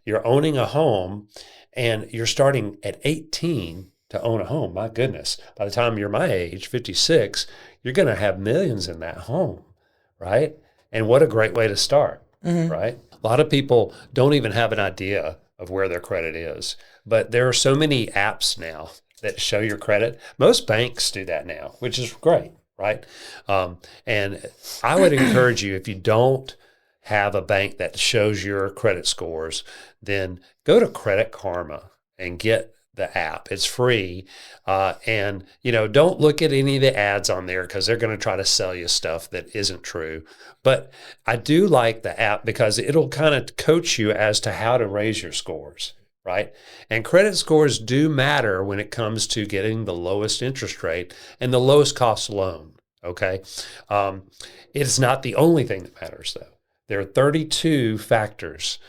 You're owning a home, and you're starting at 18 to own a home. My goodness, by the time you're my age, 56, you're going to have millions in that home, right? And what a great way to start, right? A lot of people don't even have an idea of where their credit is, but there are so many apps now that show your credit. Most banks do that now, which is great, right? And I would encourage you, if you don't have a bank that shows your credit scores, then go to Credit Karma and get the app. It's free. And, don't look at any of the ads on there because they're going to try to sell you stuff that isn't true. But I do like the app because it'll kind of coach you as to how to raise your scores, right? And credit scores do matter when it comes to getting the lowest interest rate and the lowest cost loan, okay? It's not the only thing that matters, though. There are 32 factors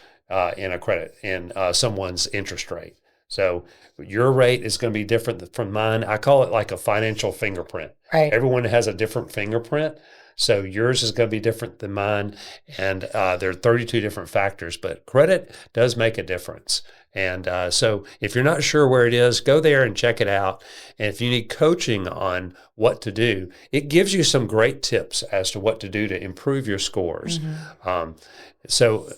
in someone's interest rate. So your rate is going to be different from mine. I call it like a financial fingerprint. Right. Everyone has a different fingerprint. So yours is going to be different than mine. And there are 32 different factors, but credit does make a difference. And so if you're not sure where it is, go there and check it out. And if you need coaching on what to do, it gives you some great tips as to what to do to improve your scores. So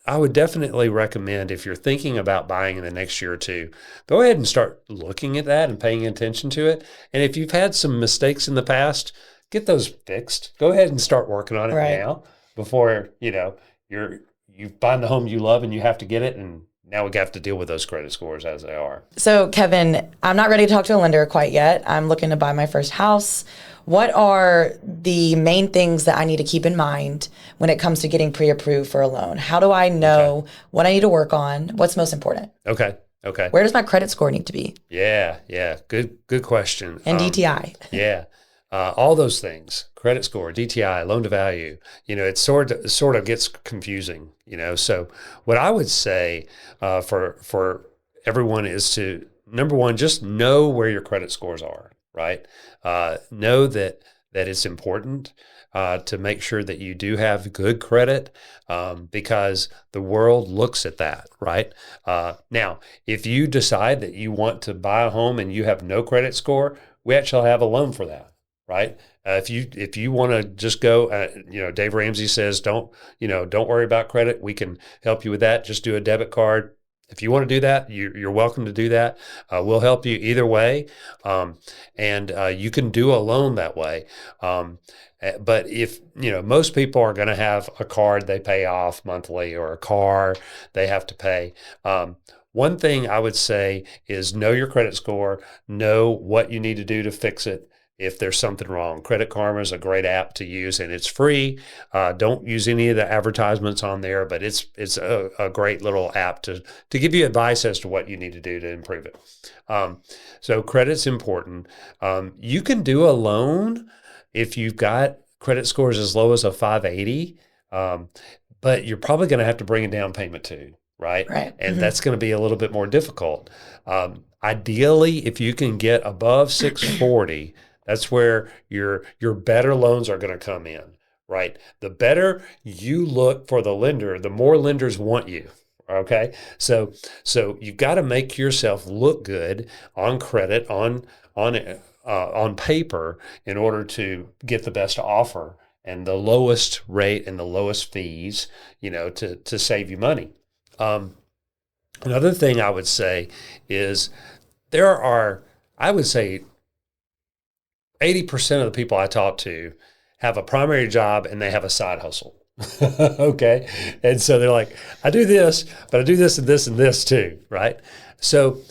I would definitely recommend, if you're thinking about buying in the next year or two, go ahead and start looking at that and paying attention to it. And if you've had some mistakes in the past, get those fixed. Go ahead and start working on it now before, you find the home you love and you have to get it. And now we have to deal with those credit scores as they are. So, Kevin, I'm not ready to talk to a lender quite yet. I'm looking to buy my first house. What are the main things that I need to keep in mind when it comes to getting pre-approved for a loan? How do I know what I need to work on? What's most important? Okay. Where does my credit score need to be? Yeah. Good question. And DTI. Yeah. All those things, credit score, DTI, loan to value, it sort of gets confusing, So what I would say for everyone is to, number one, just know where your credit scores are, right? Know that it's important to make sure that you do have good credit because the world looks at that, right? Now, if you decide that you want to buy a home and you have no credit score, we actually have a loan for that. Right. If you want to just go, Dave Ramsey says, don't worry about credit. We can help you with that. Just do a debit card. If you want to do that, you're welcome to do that. We'll help you either way. And you can do a loan that way. But if, most people are going to have a card they pay off monthly or a car they have to pay. One thing I would say is know your credit score, know what you need to do to fix it. If there's something wrong, Credit Karma is a great app to use and it's free. Don't use any of the advertisements on there, but it's a great little app to give you advice as to what you need to do to improve it. So credit's important. You can do a loan if you've got credit scores as low as a 580, but you're probably going to have to bring a down payment too, right? And that's going to be a little bit more difficult. Ideally, if you can get above 640, that's where your better loans are going to come in, right? The better you look for the lender, the more lenders want you, okay? So you've got to make yourself look good on credit, on paper in order to get the best offer and the lowest rate and the lowest fees, to save you money. Another thing I would say is there are, I would say, 80% of the people I talk to have a primary job and they have a side hustle. Okay. And so they're like, I do this, but I do this and this and this too. Right. So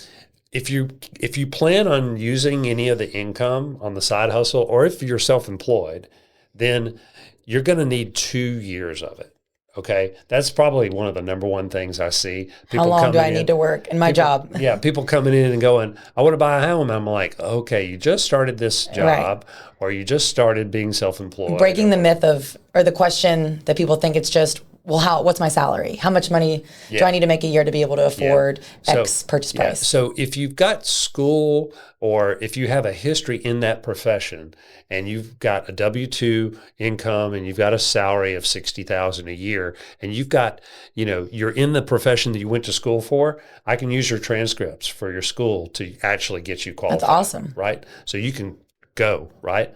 if you plan on using any of the income on the side hustle, or if you're self-employed, then you're going to need 2 years of it. Okay, that's probably one of the number one things I see. How long do I need to work in my job? Yeah, people coming in and going, I want to buy a home. I'm like, okay, you just started this job, or you just started being self-employed. Breaking the myth of, or the question that people think it's just, well, what's my salary? How much money do I need to make a year to be able to afford X purchase price? So if you've got school, or if you have a history in that profession, and you've got a W-2 income, and you've got a salary of $60,000 a year, and you've got, you're in the profession that you went to school for, I can use your transcripts for your school to actually get you qualified. That's awesome. Right? So you can go, right?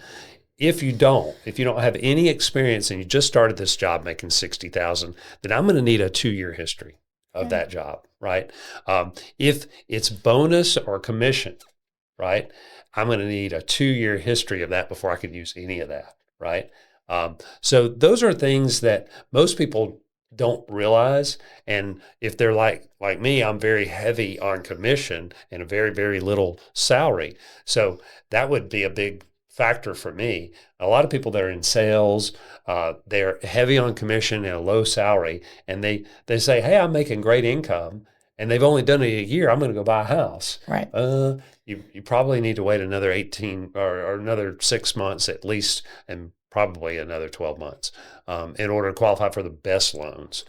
If you don't have any experience and you just started this job making $60,000, then I'm going to need a 2-year history of that job, right? If it's bonus or commission, right, I'm going to need a 2-year history of that before I could use any of that, right? So those are things that most people don't realize. And if they're like me, I'm very heavy on commission and a very, very little salary. So that would be a big factor for me. A lot of people that are in sales, they're heavy on commission and a low salary, and they say, hey, I'm making great income, and they've only done it a year. I'm going to go buy a house. Right. You probably need to wait another 18 or another 6 months at least, and probably another 12 months in order to qualify for the best loans.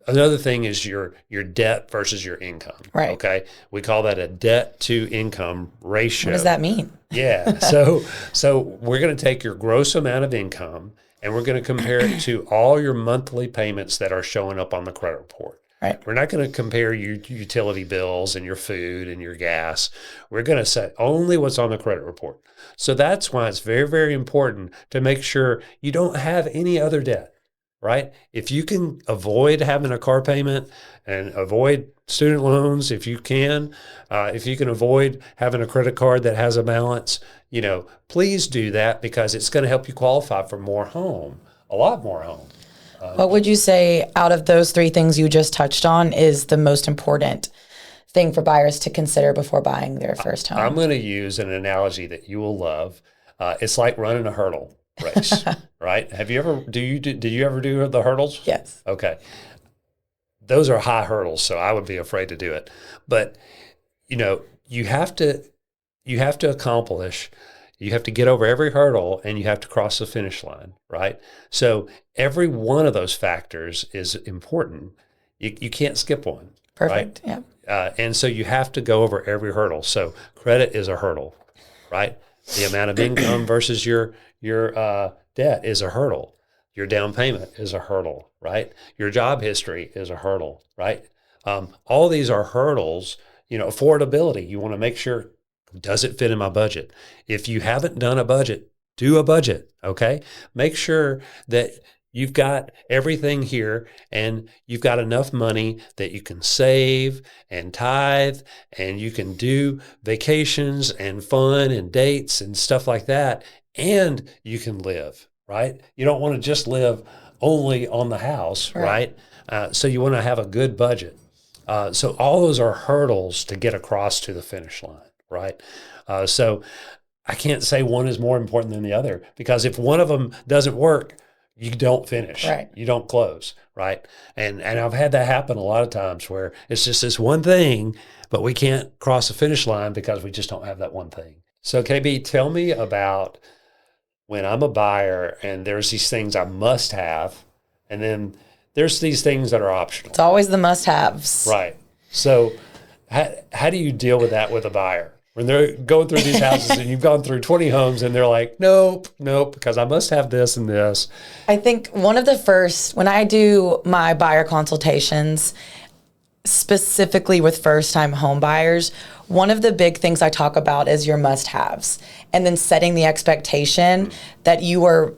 Another thing is your debt versus your income. Right. Okay. We call that a debt to income ratio. What does that mean? Yeah. So we're going to take your gross amount of income and we're going to compare it to all your monthly payments that are showing up on the credit report. Right. We're not going to compare your utility bills and your food and your gas. We're going to say only what's on the credit report. So that's why it's very, very important to make sure you don't have any other debt. Right? If you can avoid having a car payment and avoid student loans, if you can avoid having a credit card that has a balance, please do that, because it's going to help you qualify for a lot more home. What would you say out of those 3 things you just touched on is the most important thing for buyers to consider before buying their first home? I'm going to use an analogy that you will love. It's like running a hurdle race, right? Did you ever do the hurdles? Yes. Okay. Those are high hurdles, so I would be afraid to do it. But, you have to accomplish, you have to get over every hurdle, and you have to cross the finish line, right? So every one of those factors is important. You can't skip one. Perfect. Right? Yeah. And so you have to go over every hurdle. So credit is a hurdle, right? The amount of income versus your debt is a hurdle. Your down payment is a hurdle, right? Your job history is a hurdle, right? All these are hurdles. Affordability. You want to make sure, does it fit in my budget? If you haven't done a budget, do a budget, okay? Make sure that you've got everything here and you've got enough money that you can save and tithe, and you can do vacations and fun and dates and stuff like that, and you can live, right? You don't want to just live only on the house, right? So you want to have a good budget. So all those are hurdles to get across to the finish line, right? So I can't say one is more important than the other, because if one of them doesn't work, you don't finish, right? You don't close, right? And I've had that happen a lot of times where it's just this one thing, but we can't cross the finish line because we just don't have that one thing. So KB, tell me about when I'm a buyer and there's these things I must have, and then there's these things that are optional. It's always the must-haves. Right. So how do you deal with that with a buyer? When they're going through these houses and you've gone through 20 homes and they're like, nope, because I must have this and this. I think one of the first, when I do my buyer consultations, specifically with first-time home buyers, one of the big things I talk about is your must-haves, and then setting the expectation that you are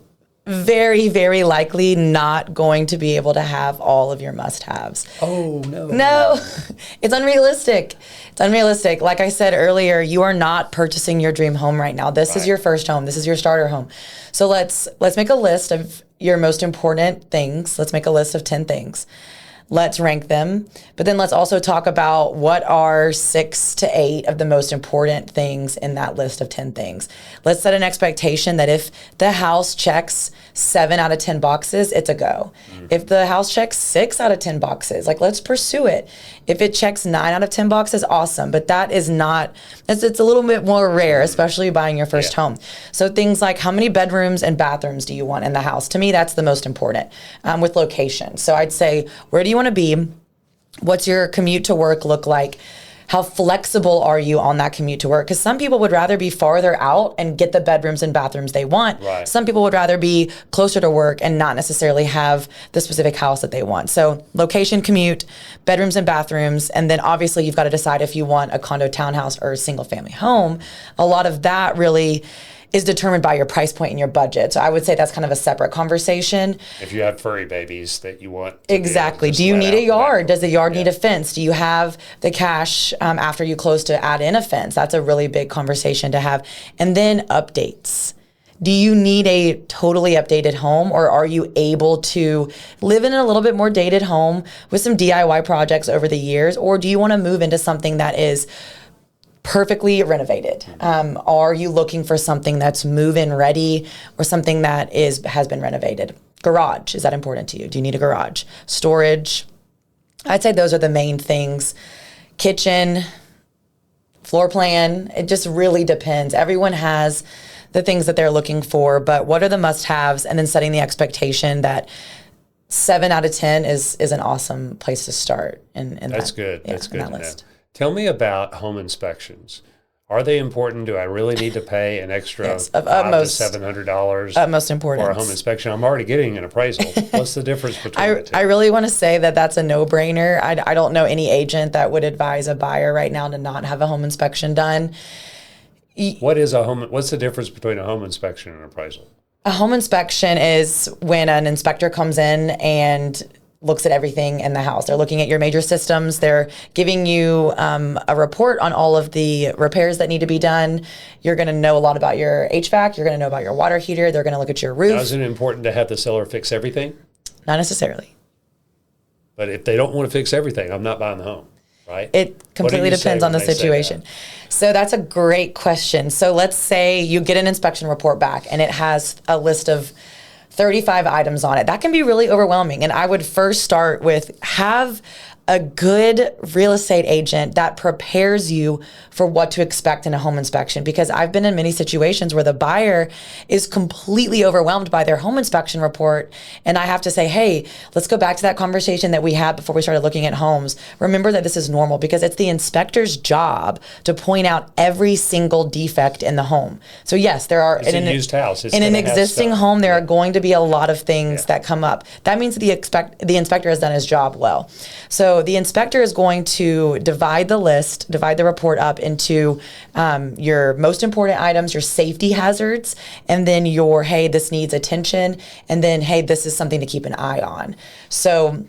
very, very likely not going to be able to have all of your must-haves. Oh, no. No, it's unrealistic. It's unrealistic. Like I said earlier, you are not purchasing your dream home right now. This is your first home. This is your starter home. So let's make a list of your most important things. Let's make a list of 10 things. Let's rank them. But then let's also talk about what are 6 to 8 of the most important things in that list of 10 things. Let's set an expectation that if the house checks 7 out of 10 boxes, it's a go. If the house checks 6 out of 10 boxes, like, let's pursue it. If it checks 9 out of 10 boxes, awesome. But that is not, it's a little bit more rare, especially buying your first home. So things like, how many bedrooms and bathrooms do you want in the house? To me, that's the most important with location. So I'd say, where do you want to be? What's your commute to work look like? How flexible are you on that commute to work? Because some people would rather be farther out and get the bedrooms and bathrooms they want. Right. Some people would rather be closer to work and not necessarily have the specific house that they want. So location, commute, bedrooms and bathrooms, and then obviously you've got to decide if you want a condo, townhouse, or a single family home. A lot of that really is determined by your price point and your budget. So I would say that's kind of a separate conversation. If you have furry babies that you want to Exactly. Do you need a yard? Does the yard need a fence? Do you have the cash after you close to add in a fence? That's a really big conversation to have. And then updates. Do you need a totally updated home, or are you able to live in a little bit more dated home with some DIY projects over the years? Or do you want to move into something that is perfectly renovated? Are you looking for something that's move-in ready, or something that has been renovated? Garage, is that important to you? Do you need a garage? Storage? I'd say those are the main things. Kitchen, floor plan, it just really depends. Everyone has the things that they're looking for, but what are the must-haves? And then setting the expectation that 7 out of 10 is an awesome place to start. That's good. That's good that to list. know. Tell me about home inspections. Are they important? Do I really need to pay an extra Yes, $500 to $700 utmost importance for a home inspection? I'm already getting an appraisal. What's the difference between the two? I really want to say that that's a no-brainer. I don't know any agent that would advise a buyer right now to not have a home inspection done. What's the difference between a home inspection and an appraisal? A home inspection is when an inspector comes in and looks at everything in the house. They're looking at your major systems. They're giving you a report on all of the repairs that need to be done. You're going to know a lot about your HVAC. You're going to know about your water heater. They're going to look at your roof. Now, isn't it important to have the seller fix everything? Not necessarily. But if they don't want to fix everything, I'm not buying the home, right? It completely depends on the situation. So that's a great question. So let's say you get an inspection report back and it has a list of 35 items on it. That can be really overwhelming. And I would first start with have a good real estate agent that prepares you for what to expect in a home inspection. Because I've been in many situations where the buyer is completely overwhelmed by their home inspection report. And I have to say, hey, let's go back to that conversation that we had before we started looking at homes. Remember that this is normal, because it's the inspector's job to point out every single defect in the home. So yes, there are It's a used house. It's in an gonna have existing stuff. home, there are going to be a lot of things that come up. That means the inspector has done his job well. So the inspector is going to divide the report up into your most important items, your safety hazards, and then your, hey, this needs attention, and then, hey, this is something to keep an eye on. So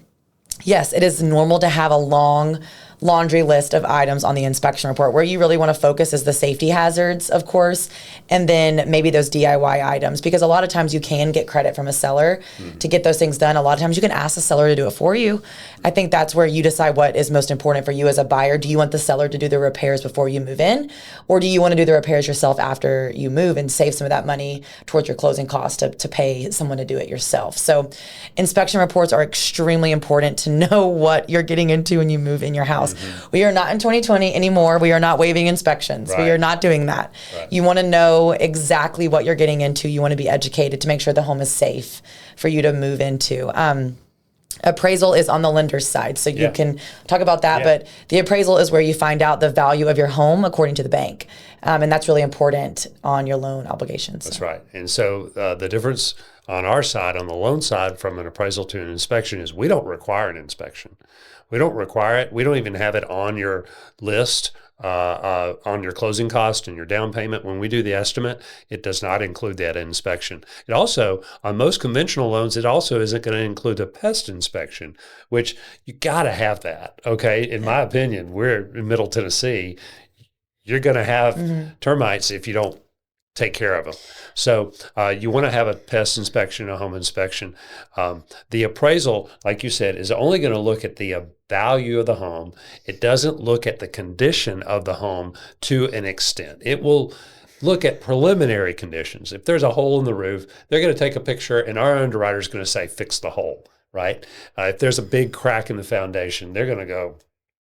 yes, it is normal to have a long laundry list of items on the inspection report. Where you really want to focus is the safety hazards, of course, and then maybe those DIY items, because a lot of times you can get credit from a seller to get those things done. A lot of times you can ask the seller to do it for you. I think that's where you decide what is most important for you as a buyer. Do you want the seller to do the repairs before you move in, or do you want to do the repairs yourself after you move and save some of that money towards your closing costs to pay someone to do it yourself? So inspection reports are extremely important to know what you're getting into when you move in your house. We are not in 2020 anymore. We are not waiving inspections. Right. We are not doing that. Right. You want to know exactly what you're getting into. You want to be educated to make sure the home is safe for you to move into. Appraisal is on the lender's side, so you can talk about that, but the appraisal is where you find out the value of your home according to the bank, and that's really important on your loan obligations. That's right. And so the difference on our side, on the loan side, from an appraisal to an inspection is we don't require an inspection. We don't require it. We don't even have it on your list on your closing cost and your down payment. When we do the estimate, it does not include that inspection. It also, on most conventional loans, it also isn't going to include a pest inspection, which you got to have that. Okay, in my opinion, we're in Middle Tennessee. You're going to have termites if you don't take care of them. So you want to have a pest inspection, a home inspection. The appraisal, like you said, is only going to look at the value of the home. It doesn't look at the condition of the home to an extent. It will look at preliminary conditions. If there's a hole in the roof, they're going to take a picture, and our underwriter is going to say, fix the hole, right? If there's a big crack in the foundation, they're going to go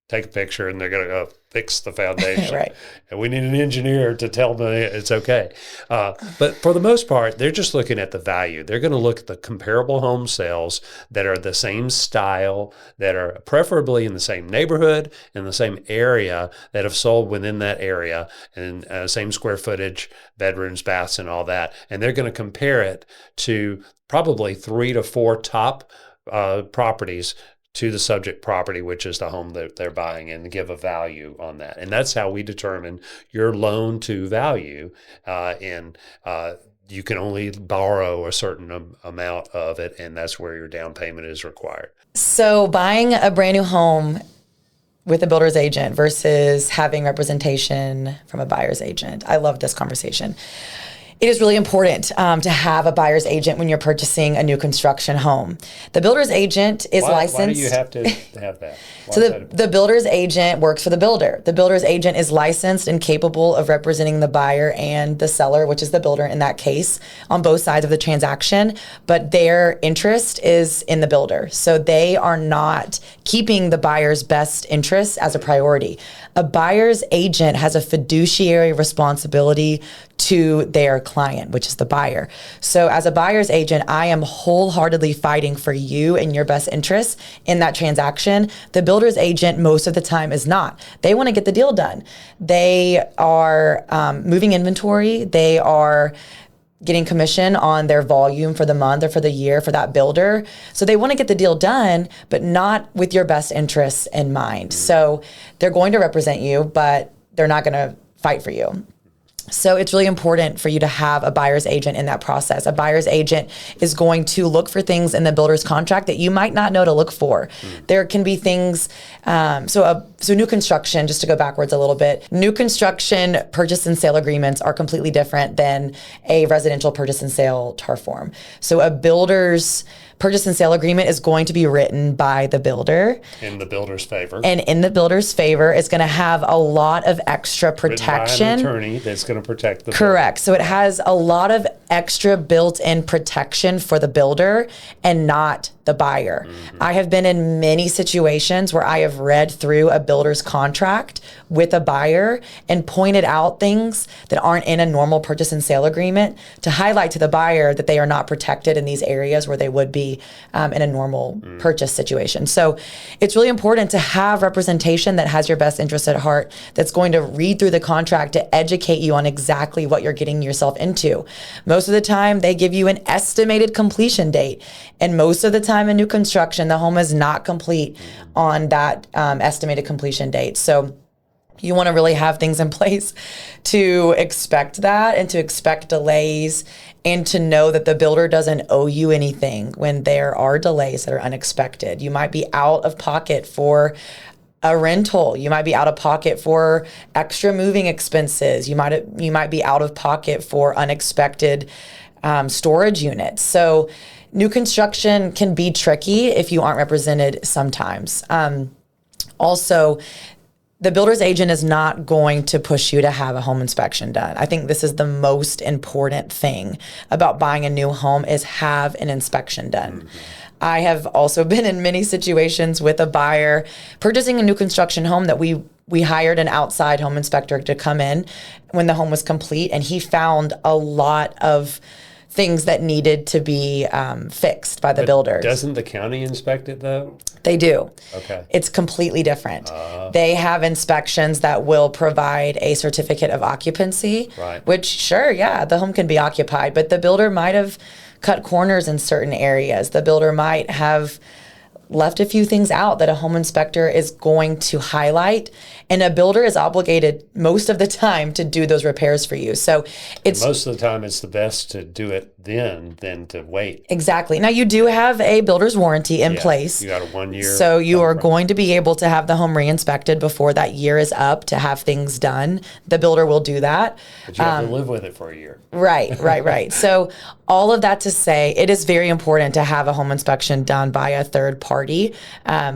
take a picture, and they're going to go fix the foundation. Right. And we need an engineer to tell them it's okay. But for the most part, they're just looking at the value. They're going to look at the comparable home sales that are the same style, that are preferably in the same neighborhood, in the same area, that have sold within that area, and same square footage, bedrooms, baths, and all that. And they're going to compare it to probably 3 to 4 top properties to the subject property, which is the home that they're buying, and give a value on that. And that's how we determine your loan to value. And you can only borrow a certain amount of it, and that's where your down payment is required. So buying a brand new home with a builder's agent versus having representation from a buyer's agent. I love this conversation. It is really important to have a buyer's agent when you're purchasing a new construction home. The builder's agent is licensed. Why do you have to have that? So the builder's agent works for the builder. The builder's agent is licensed and capable of representing the buyer and the seller, which is the builder in that case, on both sides of the transaction. But their interest is in the builder. So they are not keeping the buyer's best interests as a priority. A buyer's agent has a fiduciary responsibility to their client, which is the buyer. So as a buyer's agent, I am wholeheartedly fighting for you and your best interests in that transaction. The builder's agent most of the time is not. They want to get the deal done. They are moving inventory. They are getting commission on their volume for the month or for the year for that builder. So they want to get the deal done, but not with your best interests in mind. So they're going to represent you, but they're not going to fight for you. So it's really important for you to have a buyer's agent in that process. A buyer's agent is going to look for things in the builder's contract that you might not know to look for. There can be things, so new construction, just to go backwards a little bit, new construction purchase and sale agreements are completely different than a residential purchase and sale TAR form. So a builder's purchase and sale agreement is going to be written by the builder. In the builder's favor. And in the builder's favor, it's going to have a lot of extra protection. Written by an attorney that's going to protect the builder. Correct. So it has a lot of extra built-in protection for the builder and not the buyer. I have been in many situations where I have read through a builder's contract with a buyer and pointed out things that aren't in a normal purchase and sale agreement to highlight to the buyer that they are not protected in these areas where they would be in a normal purchase situation. So it's really important to have representation that has your best interest at heart, that's going to read through the contract to educate you on exactly what you're getting yourself into. Most of the time, they give you an estimated completion date. And most of the time in new construction, the home is not complete on that estimated completion date. So you want to really have things in place to expect that and to expect delays and to know that the builder doesn't owe you anything when there are delays that are unexpected. You might be out of pocket for a rental. You might be out of pocket for extra moving expenses. You might be out of pocket for unexpected storage units. So new construction can be tricky if you aren't represented sometimes. Also, the builder's agent is not going to push you to have a home inspection done. I think this is the most important thing about buying a new home is have an inspection done. I have also been in many situations with a buyer purchasing a new construction home that we hired an outside home inspector to come in when the home was complete, and he found a lot of things that needed to be fixed by the builders. Doesn't the county inspect it though? They do. Okay. It's completely different. They have inspections that will provide a certificate of occupancy, right. Which sure, yeah, the home can be occupied, but the builder might have cut corners in certain areas. The builder might have left a few things out that a home inspector is going to highlight, and a builder is obligated most of the time to do those repairs for you. So it's most of the time it's the best to do it then than to wait. exactly. Now you do have a builder's warranty in place. You got a 1 year. So you are going to be able to have the home re-inspected before that year is up to have things done. The builder will do that. But you have to live with it for a year. Right. So all of that to say, it is very important to have a home inspection done by a third party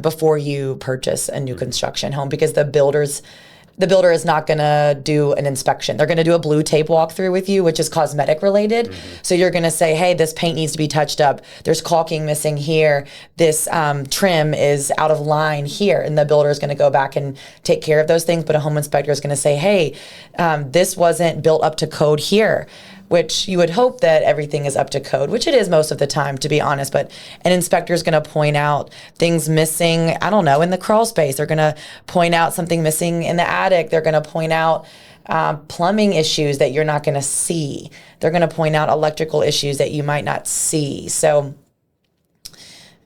before you purchase a new construction home, because the builder is not going to do an inspection. They're going to do a blue tape walkthrough with you, which is cosmetic related. So you're going to say, hey, this paint needs to be touched up. There's caulking missing here. This trim is out of line here. And the builder is going to go back and take care of those things. But a home inspector is going to say, hey, this wasn't built up to code here, which you would hope that everything is up to code, which it is most of the time, to be honest. But an inspector is going to point out things missing, I don't know, in the crawl space. They're going to point out something missing in the attic. They're going to point out plumbing issues that you're not going to see. They're going to point out electrical issues that you might not see. So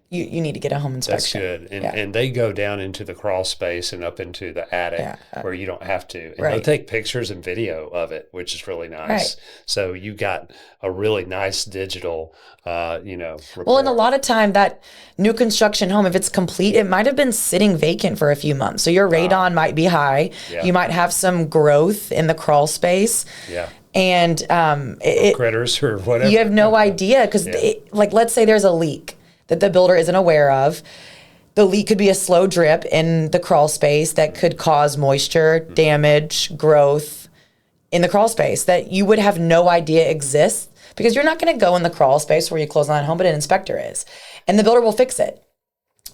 you need to get a home inspection. That's good. And they go down into the crawl space and up into the attic where you don't have to. And they'll take pictures and video of it, which is really nice. Right. So you got a really nice digital, report. Well, and a lot of time that new construction home, if it's complete, it might have been sitting vacant for a few months. So your radon might be high. Yeah. You might have some growth in the crawl space. Yeah. And critters or whatever. You have no idea because, let's say there's a leak that the builder isn't aware of. The leak could be a slow drip in the crawl space that could cause moisture, damage, growth in the crawl space that you would have no idea exists, because you're not going to go in the crawl space where you close on that home, but an inspector is. And the builder will fix it.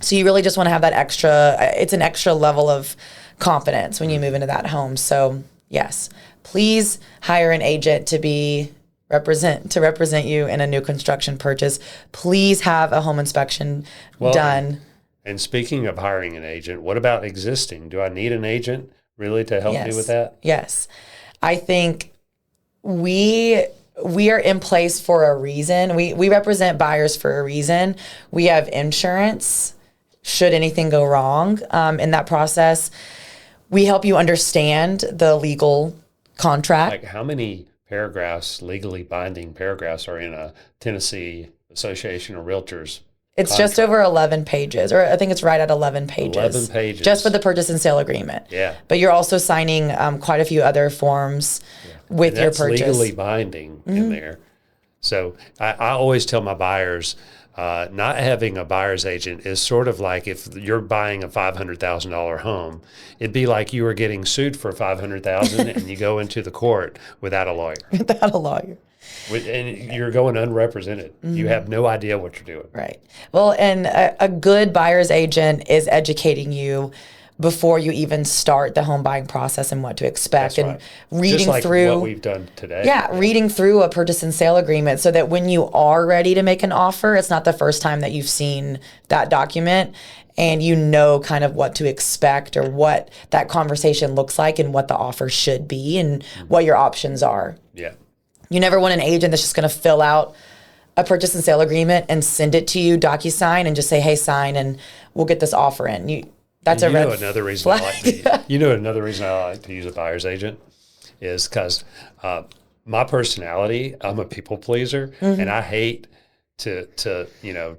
So you really just want to have that it's an extra level of confidence when you move into that home. So yes, please hire an agent to represent you in a new construction purchase. Please have a home inspection done. And speaking of hiring an agent, what about existing? Do I need an agent really to help me with that? Yes. I think we are in place for a reason. We represent buyers for a reason. We have insurance should anything go wrong in that process. We help you understand the legal contract. Like how many legally binding paragraphs are in a Tennessee Association of Realtors? It's just over 11 pages, or I think it's right at 11 pages. 11 pages. Just for the purchase and sale agreement. Yeah. But you're also signing quite a few other forms with your purchase. That's legally binding in there. So I always tell my buyers, not having a buyer's agent is sort of like if you're buying a $500,000 home, it'd be like you were getting sued for $500,000 and you go into the court without a lawyer. Without a lawyer. And you're going unrepresented. You have no idea what you're doing. Right. Well, and a good buyer's agent is educating you before you even start the home buying process and what to expect. That's and right. reading Just like through what we've done today. Yeah, reading through a purchase and sale agreement so that when you are ready to make an offer, it's not the first time that you've seen that document and you know kind of what to expect or what that conversation looks like and what the offer should be and what your options are. Yeah. You never want an agent that's just going to fill out a purchase and sale agreement and send it to you, DocuSign, and just say, hey, sign, and we'll get this offer in. That's a red another reason flag. Another reason I like to use a buyer's agent is because my personality, I'm a people pleaser, and I hate to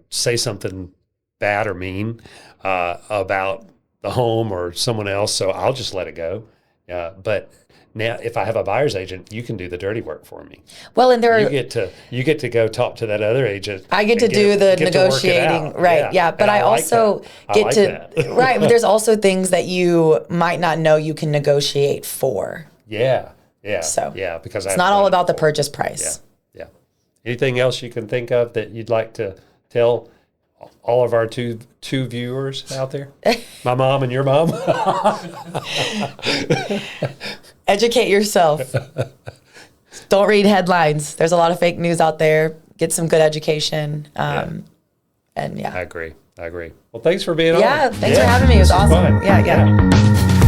say something bad or mean about the home or someone else. So I'll just let it go. But now, if I have a buyer's agent, you can do the dirty work for me. Well, and you get to go talk to that other agent. I get to do the negotiating, right? Yeah, but I also get to right. But there's also things that you might not know you can negotiate for. Yeah. So because it's not all about the purchase price. Yeah. Anything else you can think of that you'd like to tell all of our two viewers out there? My mom and your mom. Educate yourself. Don't read headlines. There's a lot of fake news out there. Get some good education. And I agree. Well, thanks for being on. Yeah, thanks for having me. It was awesome. Fun. Yeah.